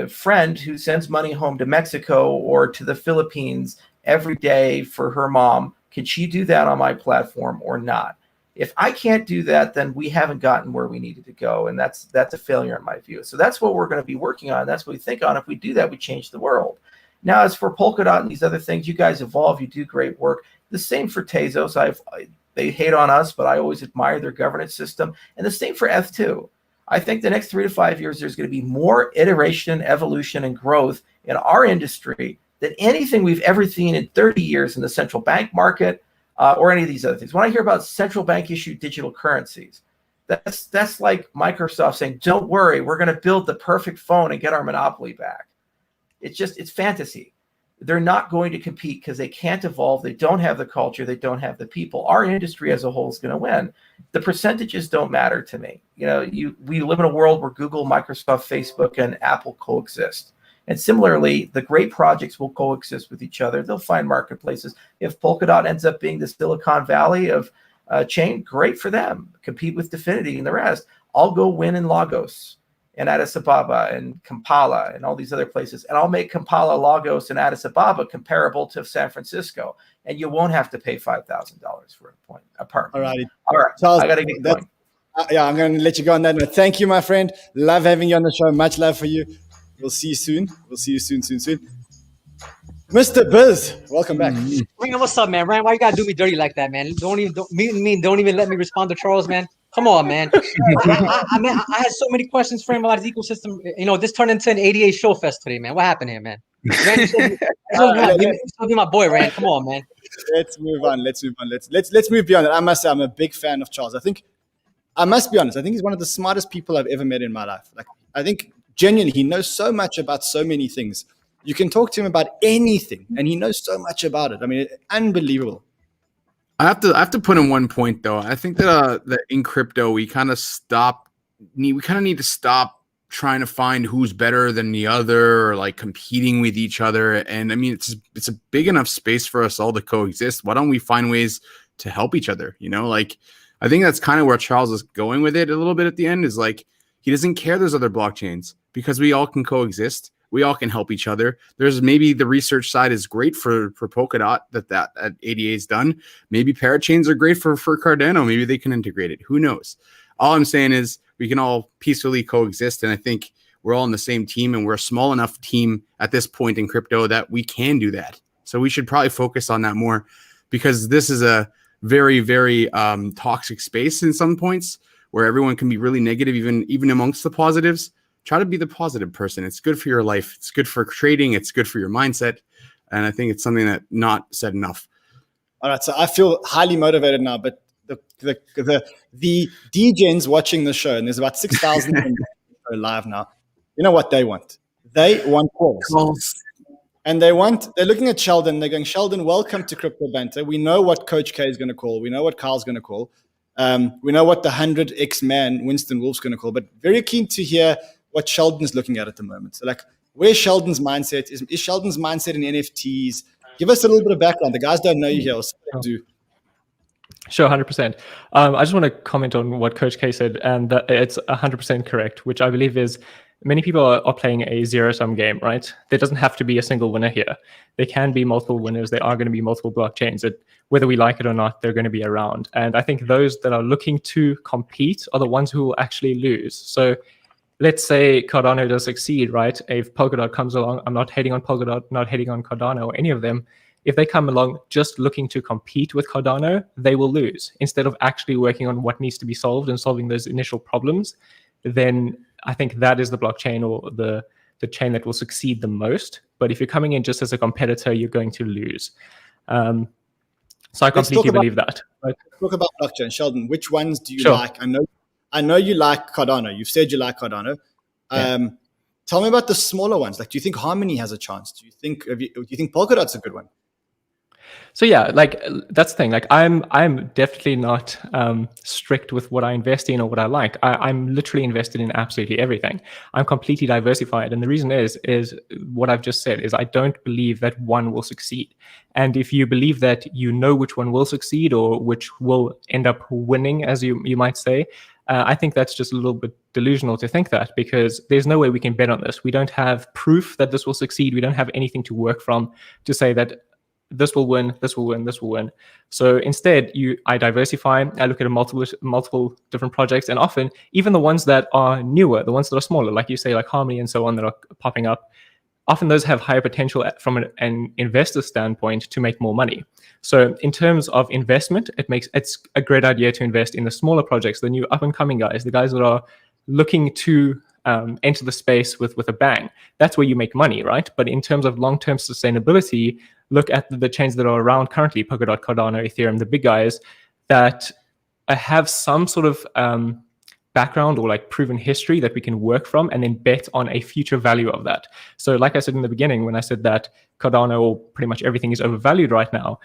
friend who sends money home to Mexico or to the Philippines every day for her mom, can she do that on my platform or not? If I can't do that, then we haven't gotten where we needed to go. And that's a failure in my view. So that's what we're going to be working on. That's what we think on. If we do that, we change the world. Now, as for Polkadot and these other things, you guys evolve. You do great work. The same for Tezos. They hate on us, but I always admire their governance system. And the same for F2. I think the next 3 to 5 years, there's going to be more iteration, evolution, and growth in our industry than anything we've ever seen in 30 years in the central bank market or any of these other things. When I hear about central bank issued digital currencies, that's like Microsoft saying, don't worry, we're going to build the perfect phone and get our monopoly back. It's fantasy. They're not going to compete because they can't evolve. They don't have the culture. They don't have the people. Our industry as a whole is going to win. The percentages don't matter to me. We live in a world where Google, Microsoft, Facebook, and Apple coexist. And similarly, the great projects will coexist with each other. They'll find marketplaces. If Polkadot ends up being the Silicon Valley of chain, great for them. Compete with Definity and the rest. I'll go win in Lagos and Addis Ababa and Kampala and all these other places. And I'll make Kampala, Lagos, and Addis Ababa comparable to San Francisco. And you won't have to pay $5,000 for a apartment. All righty. All right. Charles, I got to get going. Yeah, I'm going to let you go on that note. Thank you, my friend. Love having you on the show. Much love for you. We'll see you soon. We'll see you soon. Mr. Biz, welcome back. Ryan, what's up, man? Ryan, why you gotta do me dirty like that, man? Don't even let me respond to Charles, man. Come on, man. I had so many questions for him about his ecosystem. You know, this turned into an 88 show fest today, man. What happened here, man? Rand, you should be my boy, Rand. Come on, man. Let's move on. Let's move beyond it. I must say, I'm a big fan of Charles. I must be honest. I think he's one of the smartest people I've ever met in my life. Like, I think genuinely, he knows so much about so many things. You can talk to him about anything, and he knows so much about it. I mean, unbelievable. I have to put in one point though. I think that in crypto we kind of need to stop trying to find who's better than the other or like competing with each other. And I mean, it's a big enough space for us all to coexist. Why don't we find ways to help each other? You know, like I think that's kind of where Charles is going with it a little bit at the end. Is like he doesn't care there's other blockchains because we all can coexist. We all can help each other. There's maybe the research side is great for Polkadot that ADA is done. Maybe parachains are great for Cardano. Maybe they can integrate it. Who knows? All I'm saying is we can all peacefully coexist. And I think we're all on the same team and we're a small enough team at this point in crypto that we can do that. So we should probably focus on that more because this is a very, very toxic space in some points where everyone can be really negative, even amongst the positives. Try to be the positive person. It's good for your life. It's good for trading. It's good for your mindset. And I think it's something that not said enough. All right. So I feel highly motivated now, but the DGens watching the show, and there's about 6,000 live now. You know what they want? They want calls. And they're looking at Sheldon. They're going, Sheldon, welcome to Crypto Banter. We know what Coach K is going to call. We know what Carl's going to call. We know what the 100X man, Winston Wolf's going to call, but very keen to hear what Sheldon's looking at the moment. So like, where's Sheldon's mindset? Is Sheldon's mindset in NFTs? Give us a little bit of background. The guys don't know you here. So do. Sure, 100%. I just want to comment on what Coach K said, and that it's 100% correct, which I believe is many people are playing a zero-sum game, right? There doesn't have to be a single winner here. There can be multiple winners. There are going to be multiple blockchains that, whether we like it or not, they're going to be around. And I think those that are looking to compete are the ones who will actually lose. So let's say Cardano does succeed, right? If Polkadot comes along, I'm not hating on Polkadot, not hating on Cardano or any of them. If they come along just looking to compete with Cardano, they will lose. Instead of actually working on what needs to be solved and solving those initial problems, then I think that is the blockchain or the chain that will succeed the most. But if you're coming in just as a competitor, you're going to lose. So I completely believe that. Let's talk about blockchain. Sheldon, which ones do you like? I know you like Cardano. You've said you like Cardano. Tell me about the smaller ones. Like, do you think Harmony has a chance? Do you think Polkadot's a good one? So yeah, like that's the thing. Like I'm definitely not strict with what I invest in or what I like. I'm literally invested in absolutely everything. I'm completely diversified, and the reason is what I've just said. Is I don't believe that one will succeed. And if you believe that you know which one will succeed or which will end up winning, as you might say, I think that's just a little bit delusional to think that, because there's no way we can bet on this. We don't have proof that this will succeed. We don't have anything to work from to say that this will win, this will win, this will win. So instead, I diversify. I look at multiple different projects, and often even the ones that are newer, the ones that are smaller, like you say, like Harmony and so on, that are popping up, often those have higher potential from an investor standpoint to make more money. So in terms of investment, it's a great idea to invest in the smaller projects, the new up and coming guys, the guys that are looking to enter the space with a bang. That's where you make money, right? But in terms of long-term sustainability, look at the chains that are around currently, Polkadot, Cardano, Ethereum, the big guys that have some sort of background or like proven history that we can work from and then bet on a future value of that. So like I said in the beginning, when I said that Cardano or pretty much everything is overvalued right now,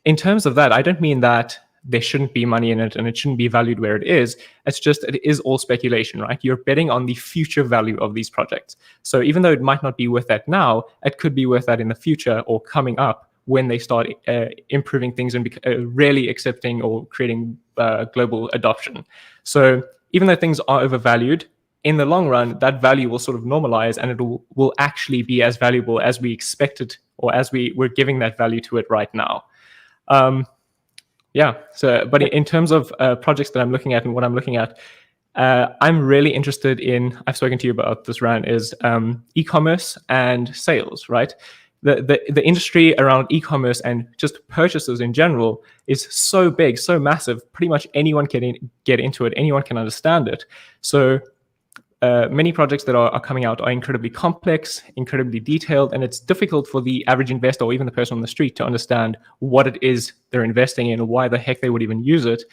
in terms of that, I don't mean that there shouldn't be money in it and it shouldn't be valued where it is. It's just, it is all speculation, right? You're betting on the future value of these projects. So even though it might not be worth that now, it could be worth that in the future or coming up when they start improving things and really accepting or creating global adoption. So even though things are overvalued, in the long run, that value will sort of normalize, and it will actually be as valuable as we expected, or as we're giving that value to it right now. But in terms of projects that I'm looking at and what I'm looking at, I'm really interested in, I've spoken to you about this, Ran, is e-commerce and sales, right? The industry around e-commerce and just purchases in general is so big, so massive. Pretty much anyone can get into it. Anyone can understand it. So many projects that are coming out are incredibly complex, incredibly detailed, and it's difficult for the average investor or even the person on the street to understand what it is they're investing in or why the heck they would even use it.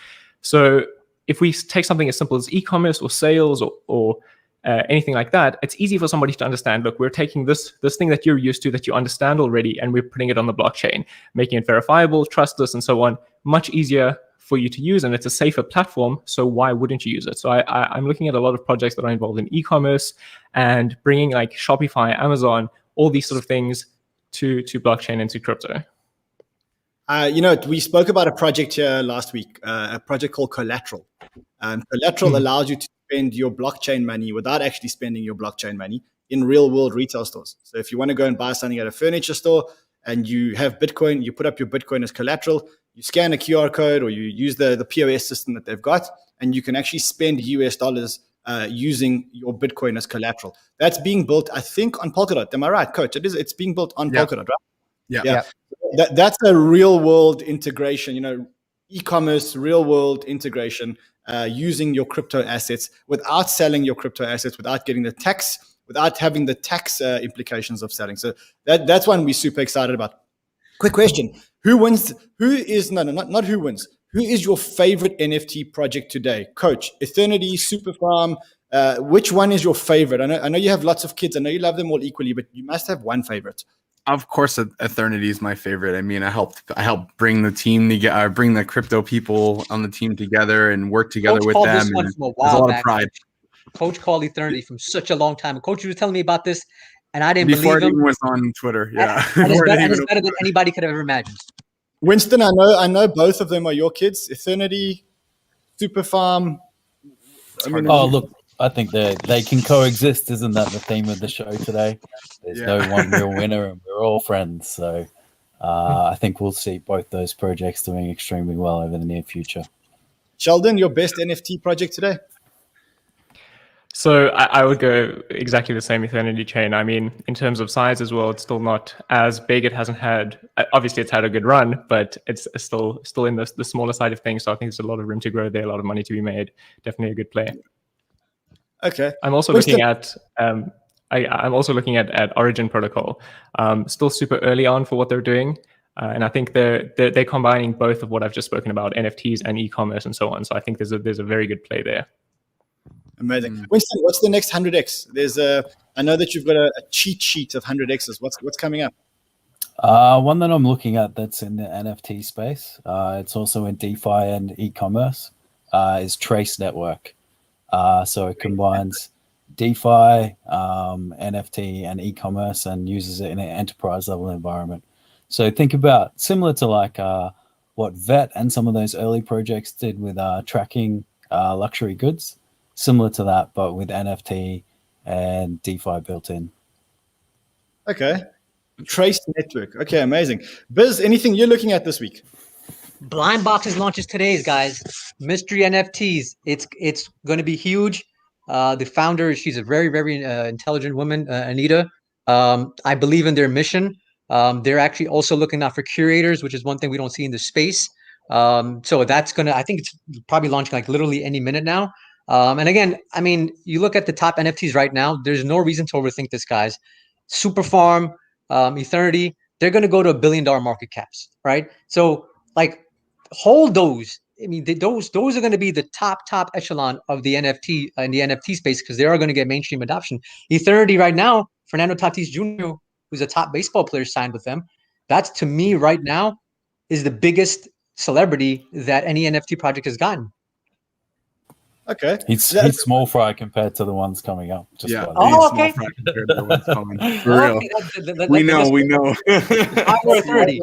So if we take something as simple as e-commerce or sales or anything like that, it's easy for somebody to understand, look, we're taking this thing that you're used to, that you understand already, and we're putting it on the blockchain, making it verifiable, trustless, and so on. Much easier for you to use, and it's a safer platform, so why wouldn't you use it? So I'm looking at a lot of projects that are involved in e-commerce and bringing like Shopify, Amazon, all these sort of things to blockchain and to crypto. We spoke about a project here last week, a project called Collateral. Collateral allows you to spend your blockchain money without actually spending your blockchain money in real world retail stores. So if you want to go and buy something at a furniture store and you have Bitcoin, you put up your Bitcoin as collateral, you scan a QR code or you use the POS system that they've got, and you can actually spend US dollars using your Bitcoin as collateral. That's being built, I think, on Polkadot. Am I right, Coach? It's being built on Polkadot, right? Yeah. That's a real world integration, e-commerce, real world integration, using your crypto assets without selling your crypto assets, without getting the tax, without having the tax implications of selling. So that's one we're super excited about. Quick question. Who wins? Not who wins. Who is your favorite NFT project today? Coach, Eternity, Superfarm, which one is your favorite? I know you have lots of kids. I know you love them all equally, but you must have one favorite. Of course, Eternity is my favorite. I mean, I helped bring the team together, bring the crypto people on the team together and work together with them. This one from a while there's a lot back. of pride. Coach called Eternity from such a long time. Coach, you were telling me about this, and I didn't Before believe him. it was on Twitter, yeah. And it's better than anybody could have ever imagined. Winston, I know both of them are your kids. Eternity, Superfarm. Look, I think they can coexist. Isn't that the theme of the show today? There's no one real winner, and we're all friends. So I think we'll see both those projects doing extremely well over the near future. Sheldon, your best NFT project today? So I would go exactly the same Eternity chain. I mean, in terms of size as well, it's still not as big. It hasn't had, obviously it's had a good run, but it's still in the smaller side of things. So I think there's a lot of room to grow there, a lot of money to be made. Definitely a good play. Okay. I'm also looking at I'm also looking at Origin Protocol. Still super early on for what they're doing. And I think they're combining both of what I've just spoken about, NFTs and e-commerce and so on. So I think there's a very good play there. Amazing. Winston, what's the next 100x? I know that you've got a cheat sheet of 100x's. What's coming up? One that I'm looking at that's in the NFT space. It's also in DeFi and e-commerce. Is Trace Network. So it combines DeFi, NFT, and e-commerce, and uses it in an enterprise level environment. So think about similar to like what Vet and some of those early projects did with tracking luxury goods. Similar to that, but with NFT and DeFi built in. Okay. Trace Network. Okay, amazing. Biz, anything you're looking at this week? Blind Boxes launches today, guys. Mystery NFTs. It's going to be huge. The founder, she's a very, very intelligent woman, Anita. I believe in their mission. They're actually also looking out for curators, which is one thing we don't see in the space. So that's going to, I think it's probably launching like literally any minute now. And again, I mean, you look at the top NFTs right now, there's no reason to overthink this, guys. Superfarm, Eternity, they're going to go to $1 billion market caps, right? So like hold those. I mean, those are going to be the top echelon of the NFT in the NFT space, because they are going to get mainstream adoption. Eternity right now, Fernando Tatis Jr., who's a top baseball player, signed with them. That's, to me right now, is the biggest celebrity that any NFT project has gotten. Okay. He's small fry compared to the ones coming up. Just yeah. Okay. Small fry compared to the ones coming. For real. We know. Authority.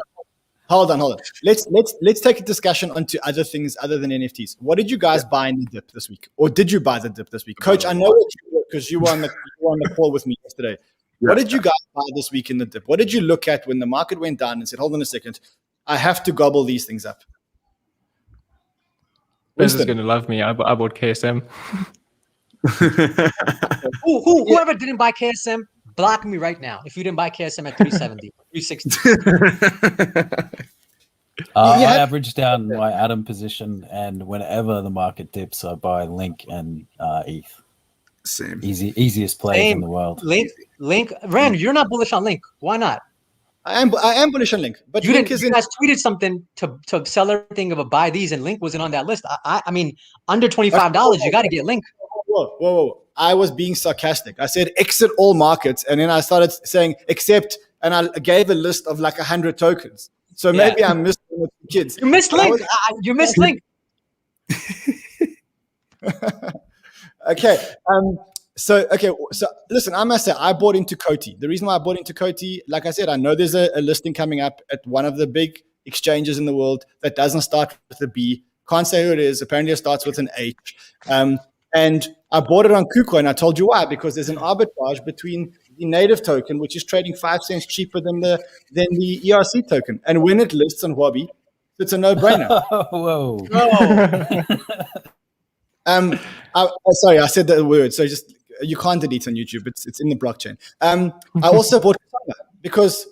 Hold on. Let's take a discussion onto other things other than NFTs. What did you guys buy in the dip this week, or did you buy the dip this week, Coach? I know what you did because you were on the call with me yesterday. What did you guys buy this week in the dip? What did you look at when the market went down and said, "Hold on a second, I have to gobble these things up"? This is gonna love me. I bought KSM. Whoever didn't buy KSM, block me right now. If you didn't buy KSM at 370, 360. I average down my Atom position, and whenever the market dips, I buy Link and ETH. Same. Easiest plays in the world. Link. Rand, you're not bullish on Link. Why not? I am bullish on Link, but You Link guys tweeted something to sell everything of a buy these, and Link wasn't on that list. I mean, under $25, you got to get Link. Whoa. I was being sarcastic. I said exit all markets, and then I started saying except, and I gave a list of like 100 tokens. So maybe I missed one with the kids. You missed Link. You missed Link. Okay. So listen, I must say I bought into Coty. The reason why I bought into Coty, like I said, I know there's a listing coming up at one of the big exchanges in the world that doesn't start with a B. Can't say who it is. Apparently it starts with an H. And I bought it on Kucoin. I told you why, because there's an arbitrage between the native token, which is trading 5 cents cheaper than the ERC token. And when it lists on Huobi, it's a no-brainer. Whoa. Sorry, I said that word. So just you can't delete on YouTube. It's in the blockchain. I also bought Kusama because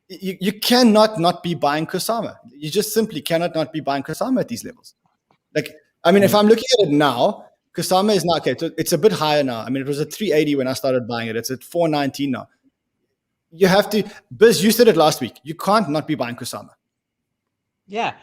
you cannot not be buying Kusama. You just simply cannot not be buying Kusama at these levels. Like, I mean, if I'm looking at it now, Kusama is not okay. It's a bit higher now. I mean, it was at 380 when I started buying it. It's at 419 now. You have to. Biz, you said it last week. You can't not be buying Kusama. Yeah.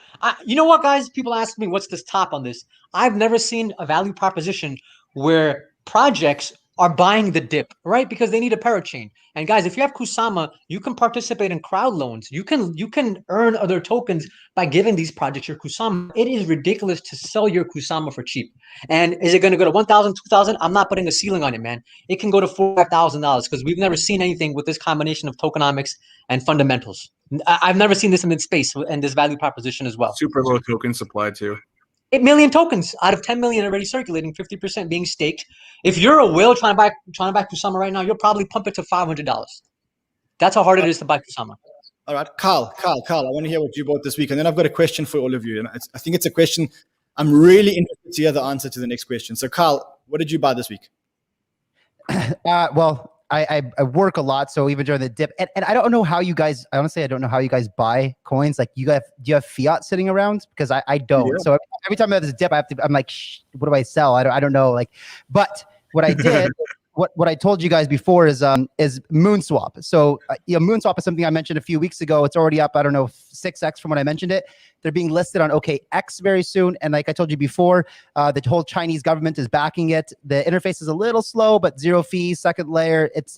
You know what, guys? People ask me, what's this top on this? I've never seen a value proposition where projects are buying the dip, right? Because they need a parachain. And guys, if you have Kusama, you can participate in crowd loans. You can earn other tokens by giving these projects your Kusama. It is ridiculous to sell your Kusama for cheap. And is it going to go to 1,000, 2,000? I'm not putting a ceiling on it, man. It can go to $4,000 because we've never seen anything with this combination of tokenomics and fundamentals. I've never seen this in this space and this value proposition as well. Super low token supply too. 8 million tokens out of 10 million already circulating, 50% being staked. If you're a whale trying to buy Kusama right now, you'll probably pump it to $500. That's how hard it is to buy Kusama. All right, Carl, I want to hear what you bought this week, and then I've got a question for all of you. And I think it's a question I'm really interested to hear the answer to the next question. So, Carl, what did you buy this week? Well, I work a lot, so even during the dip, and I don't know how you guys. Honestly, I don't know how you guys buy coins. Like, do you have fiat sitting around? Because I don't. Yeah. So every time there's a dip, I'm like, what do I sell? I don't know. Like, but what I did. What I told you guys before is MoonSwap. So MoonSwap is something I mentioned a few weeks ago. It's already up, I don't know, 6x from when I mentioned it. They're being listed on OKX very soon. And like I told you before, the whole Chinese government is backing it. The interface is a little slow, but 0 fees, second layer. It's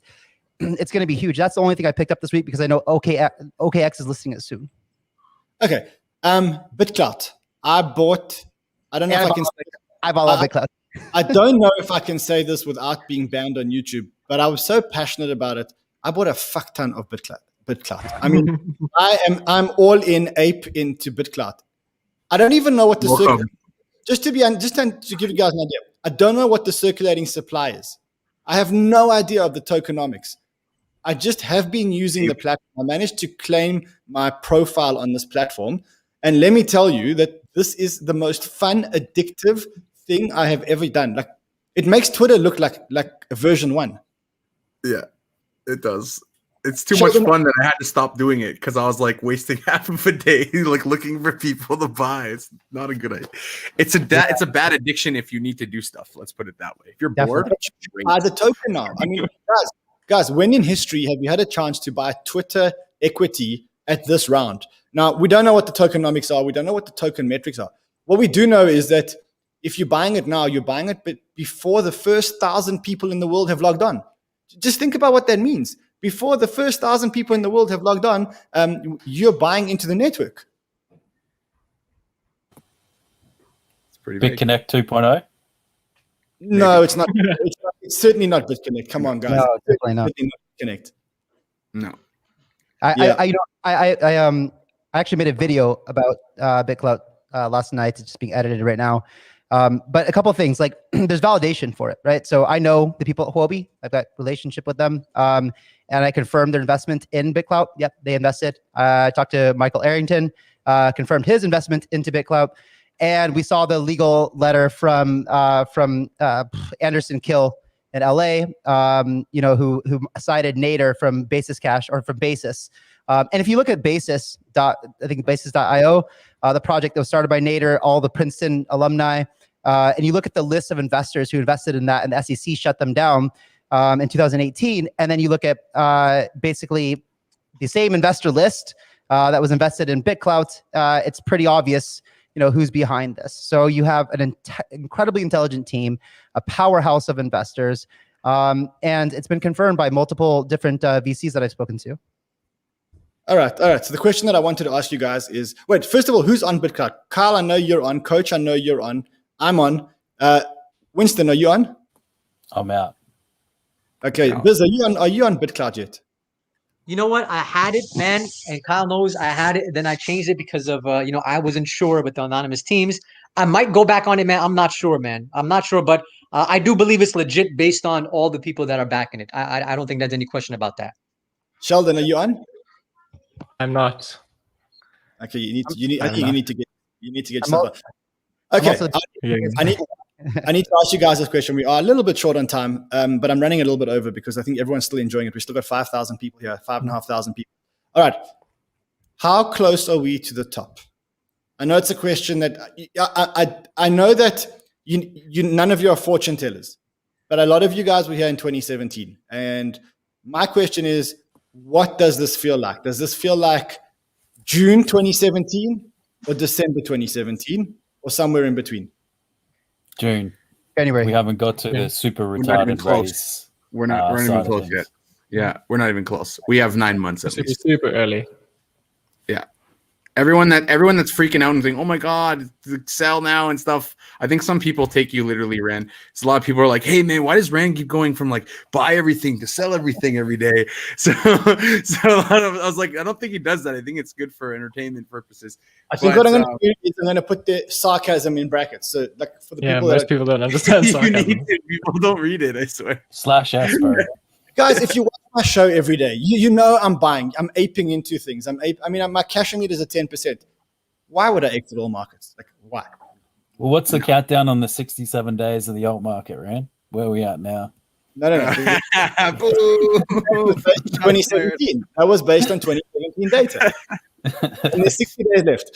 going to be huge. That's the only thing I picked up this week because I know OKX is listing it soon. Okay. Bitclout. I don't know if I can say I bought Bitclout. I don't know if I can say this without being banned on YouTube, but I was so passionate about it. I bought a fuck ton of Bitclout. I mean, I'm all in ape into Bitclout. I don't even know what the just to give you guys an idea. I don't know what the circulating supply is. I have no idea of the tokenomics. I just have been using the platform. I managed to claim my profile on this platform, and let me tell you that this is the most fun, addictive thing I have ever done. Like, it makes Twitter look like a version 1. Yeah, it does. It's too much fun that I had to stop doing it because I was like wasting half of a day like looking for people to buy. It's not a good idea. It's a bad addiction if you need to do stuff. Let's put it that way. If you're bored, buy the token now. I mean, guys, when in history have you had a chance to buy Twitter equity at this round? Now, we don't know what the tokenomics are. We don't know what the token metrics are. What we do know is that if you're buying it now, you're buying it but before the first 1,000 people in the world have logged on. Just think about what that means. Before the first 1,000 people in the world have logged on, you're buying into the network. It's pretty big. BitConnect 2.0? No, it's not. It's certainly not BitConnect. Come on, guys. No, definitely not. BitConnect. No. I actually made a video about Bitclout last night. It's just being edited right now. But a couple of things, like there's validation for it, right? So I know the people at Huobi. I've got relationship with them. And I confirmed their investment in Bitclout. Yep, they invested. I talked to Michael Arrington, confirmed his investment into Bitclout. And we saw the legal letter from Anderson Kill in LA, who cited Nader from Basis Cash or from Basis. And if you look at Basis, I think Basis.io, the project that was started by Nader, all the Princeton alumni, and you look at the list of investors who invested in that, and the SEC shut them down in 2018. And then you look at basically the same investor list that was invested in Bitclout. It's pretty obvious, who's behind this. So you have an incredibly intelligent team, a powerhouse of investors, and it's been confirmed by multiple different VCs that I've spoken to. All right. So the question that I wanted to ask you guys is, wait, first of all, who's on Bitclout? Kyle, I know you're on. Coach, I know you're on. I'm on. Winston, are you on? I'm out. Okay. Biz, are you on Bitclout yet? You know what? I had it, man, and Kyle knows I had it. Then I changed it because of I wasn't sure with the anonymous teams. I might go back on it, man. I'm not sure, man. I'm not sure, but I do believe it's legit based on all the people that are backing it. I don't think there's any question about that. Sheldon, are you on? I'm not. Okay, you need to get yourself up. Okay, I need to ask you guys this question. We are a little bit short on time, but I'm running a little bit over because I think everyone's still enjoying it. We still got 5,000 people here, 5,500 people. All right, how close are we to the top? I know it's a question that I know that you none of you are fortune tellers, but a lot of you guys were here in 2017, and my question is, what does this feel like? Does this feel like June 2017 or December 2017 or somewhere in between? June. January. We haven't got to the super retarded race. We're not even close yet. Yeah, we're not even close. We have 9 months at least. Super early. Yeah. Everyone that's freaking out and thinking, oh my God, sell now and stuff. I think some people take you literally, Rand. So a lot of people are like, hey man, why does Rand keep going from like buy everything to sell everything every day? So a lot of I was like, I don't think he does that. I think it's good for entertainment purposes. I think what I'm going to do is I'm going to put the sarcasm in brackets. So like for the people most people don't understand sarcasm. People don't read it, I swear. /S, bro. Guys, if you watch my show every day, you know I'm buying. I'm aping into things. My cash on it is at 10%. Why would I exit all markets? Like, why? Well, what's the countdown on the 67 days of the alt market, Rand? Where are we at now? No. 2017. That was based on 2017 data. And there's 60 days left.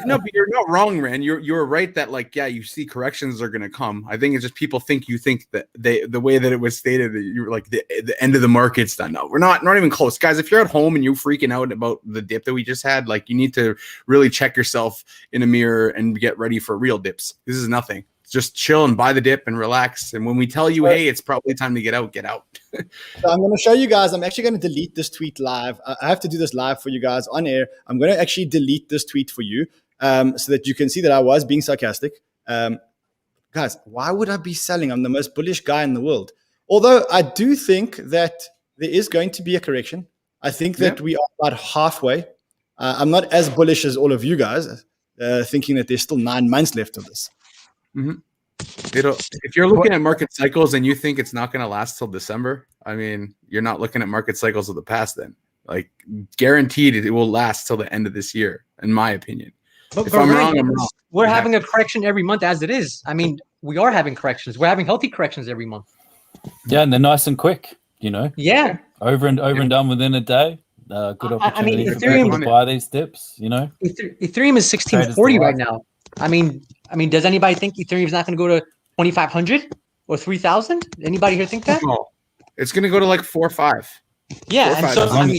No, but you're not wrong, Rand. You're right that you see corrections are going to come. I think it's just people think that the way that it was stated that you're like the end of the market's done. No, we're not even close, guys. If you're at home and you're freaking out about the dip that we just had, you need to really check yourself in a mirror and get ready for real dips. This is nothing. Just chill and buy the dip and relax. And when we tell you, hey, it's probably time to get out, get out. So I'm going to show you guys. I'm actually going to delete this tweet live. I have to do this live for you guys on air. I'm going to actually delete this tweet for you so that you can see that I was being sarcastic. Guys, why would I be selling? I'm the most bullish guy in the world. Although I do think that there is going to be a correction. I think that we are about halfway. I'm not as bullish as all of you guys, thinking that there's still 9 months left of this. Mm-hmm. If you're looking at market cycles and you think it's not going to last till December, I mean, you're not looking at market cycles of the past then. Guaranteed it will last till the end of this year, in my opinion. If I'm wrong, I'm wrong. We're having a correction every month as it is. I mean, we are having corrections. We're having healthy corrections every month. Yeah, and they're nice and quick, Yeah. Over and done within a day. Good opportunity for people to buy these dips, Ethereum is 1640 right now. I mean, does anybody think Ethereum is not going to go to 2,500 or 3,000? Anybody here think that? No, it's going to go to 4 or 5. Yeah, 4 or 5.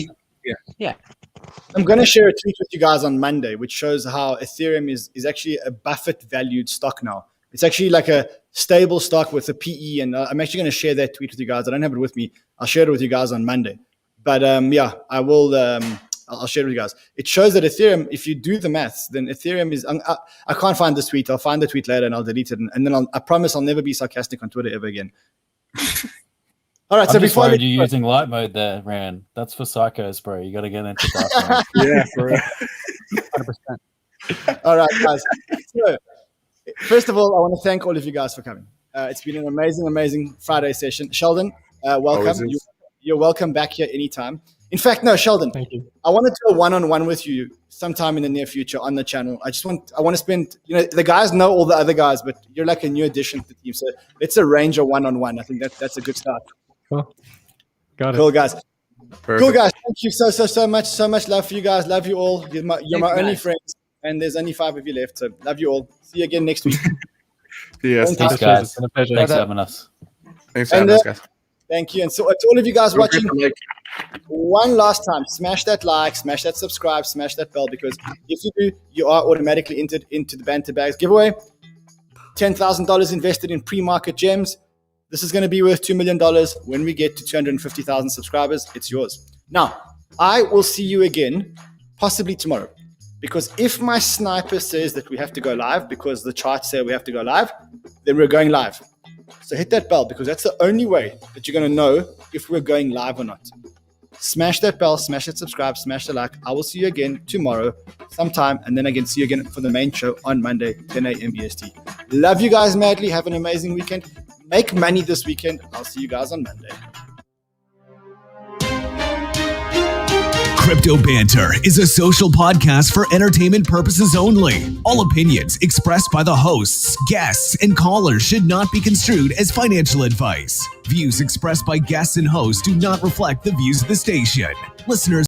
Yeah. I'm going to share a tweet with you guys on Monday, which shows how Ethereum is actually a Buffett valued stock now. It's actually like a stable stock with a PE, and I'm actually going to share that tweet with you guys. I don't have it with me. I'll share it with you guys on Monday. But I will. I'll share it with you guys. It shows that Ethereum, if you do the maths, then Ethereum is. I can't find this tweet. I'll find the tweet later and I'll delete it. And then I promise I'll never be sarcastic on Twitter ever again. All right, so I'm just before I let worried you you're go- using light mode there, Ran. That's for psychos, bro. You got to get into dark mode. Yeah, for real. 100%. all right, guys. So, first of all, I want to thank all of you guys for coming. It's been an amazing Friday session. Sheldon, welcome. Always is. You're welcome back here anytime. In fact, no, Sheldon, Thank you. I want to do a one-on-one with you sometime in the near future on the channel. I want to spend, the guys know all the other guys, but you're like a new addition to the team. So let's arrange a one-on-one. I think that's a good start. Cool. Got it. Cool, guys. Perfect. Cool, guys. Thank you so much. So much love for you guys. Love you all. You're my Thanks, only guys. friends, and there's only 5 of you left. So love you all. See you again next week. Yes. Thanks, Thanks, guys. It's been a pleasure. Thanks for having us. Thanks for And, having us, guys. Thank you. And so to all of you guys watching, Like, one last time, smash that like, smash that subscribe, smash that bell, because if you do, you are automatically entered into the Banter Bags giveaway. $10,000 invested in pre-market gems. This is going to be worth $2 million. When we get to 250,000 subscribers, it's yours. Now, I will see you again, possibly tomorrow, because if my sniper says that we have to go live because the charts say we have to go live, then we're going live. So hit that bell, because that's the only way that you're going to know if we're going live or not. Smash that bell, smash that subscribe, smash the like. I will see you again tomorrow sometime, and then I can see you again for the main show on Monday, 10 a.m. EST. Love you guys madly. Have an amazing weekend. Make money this weekend. I'll see you guys on Monday. Crypto Banter is a social podcast for entertainment purposes only. All opinions expressed by the hosts, guests, and callers should not be construed as financial advice. Views expressed by guests and hosts do not reflect the views of the station. Listeners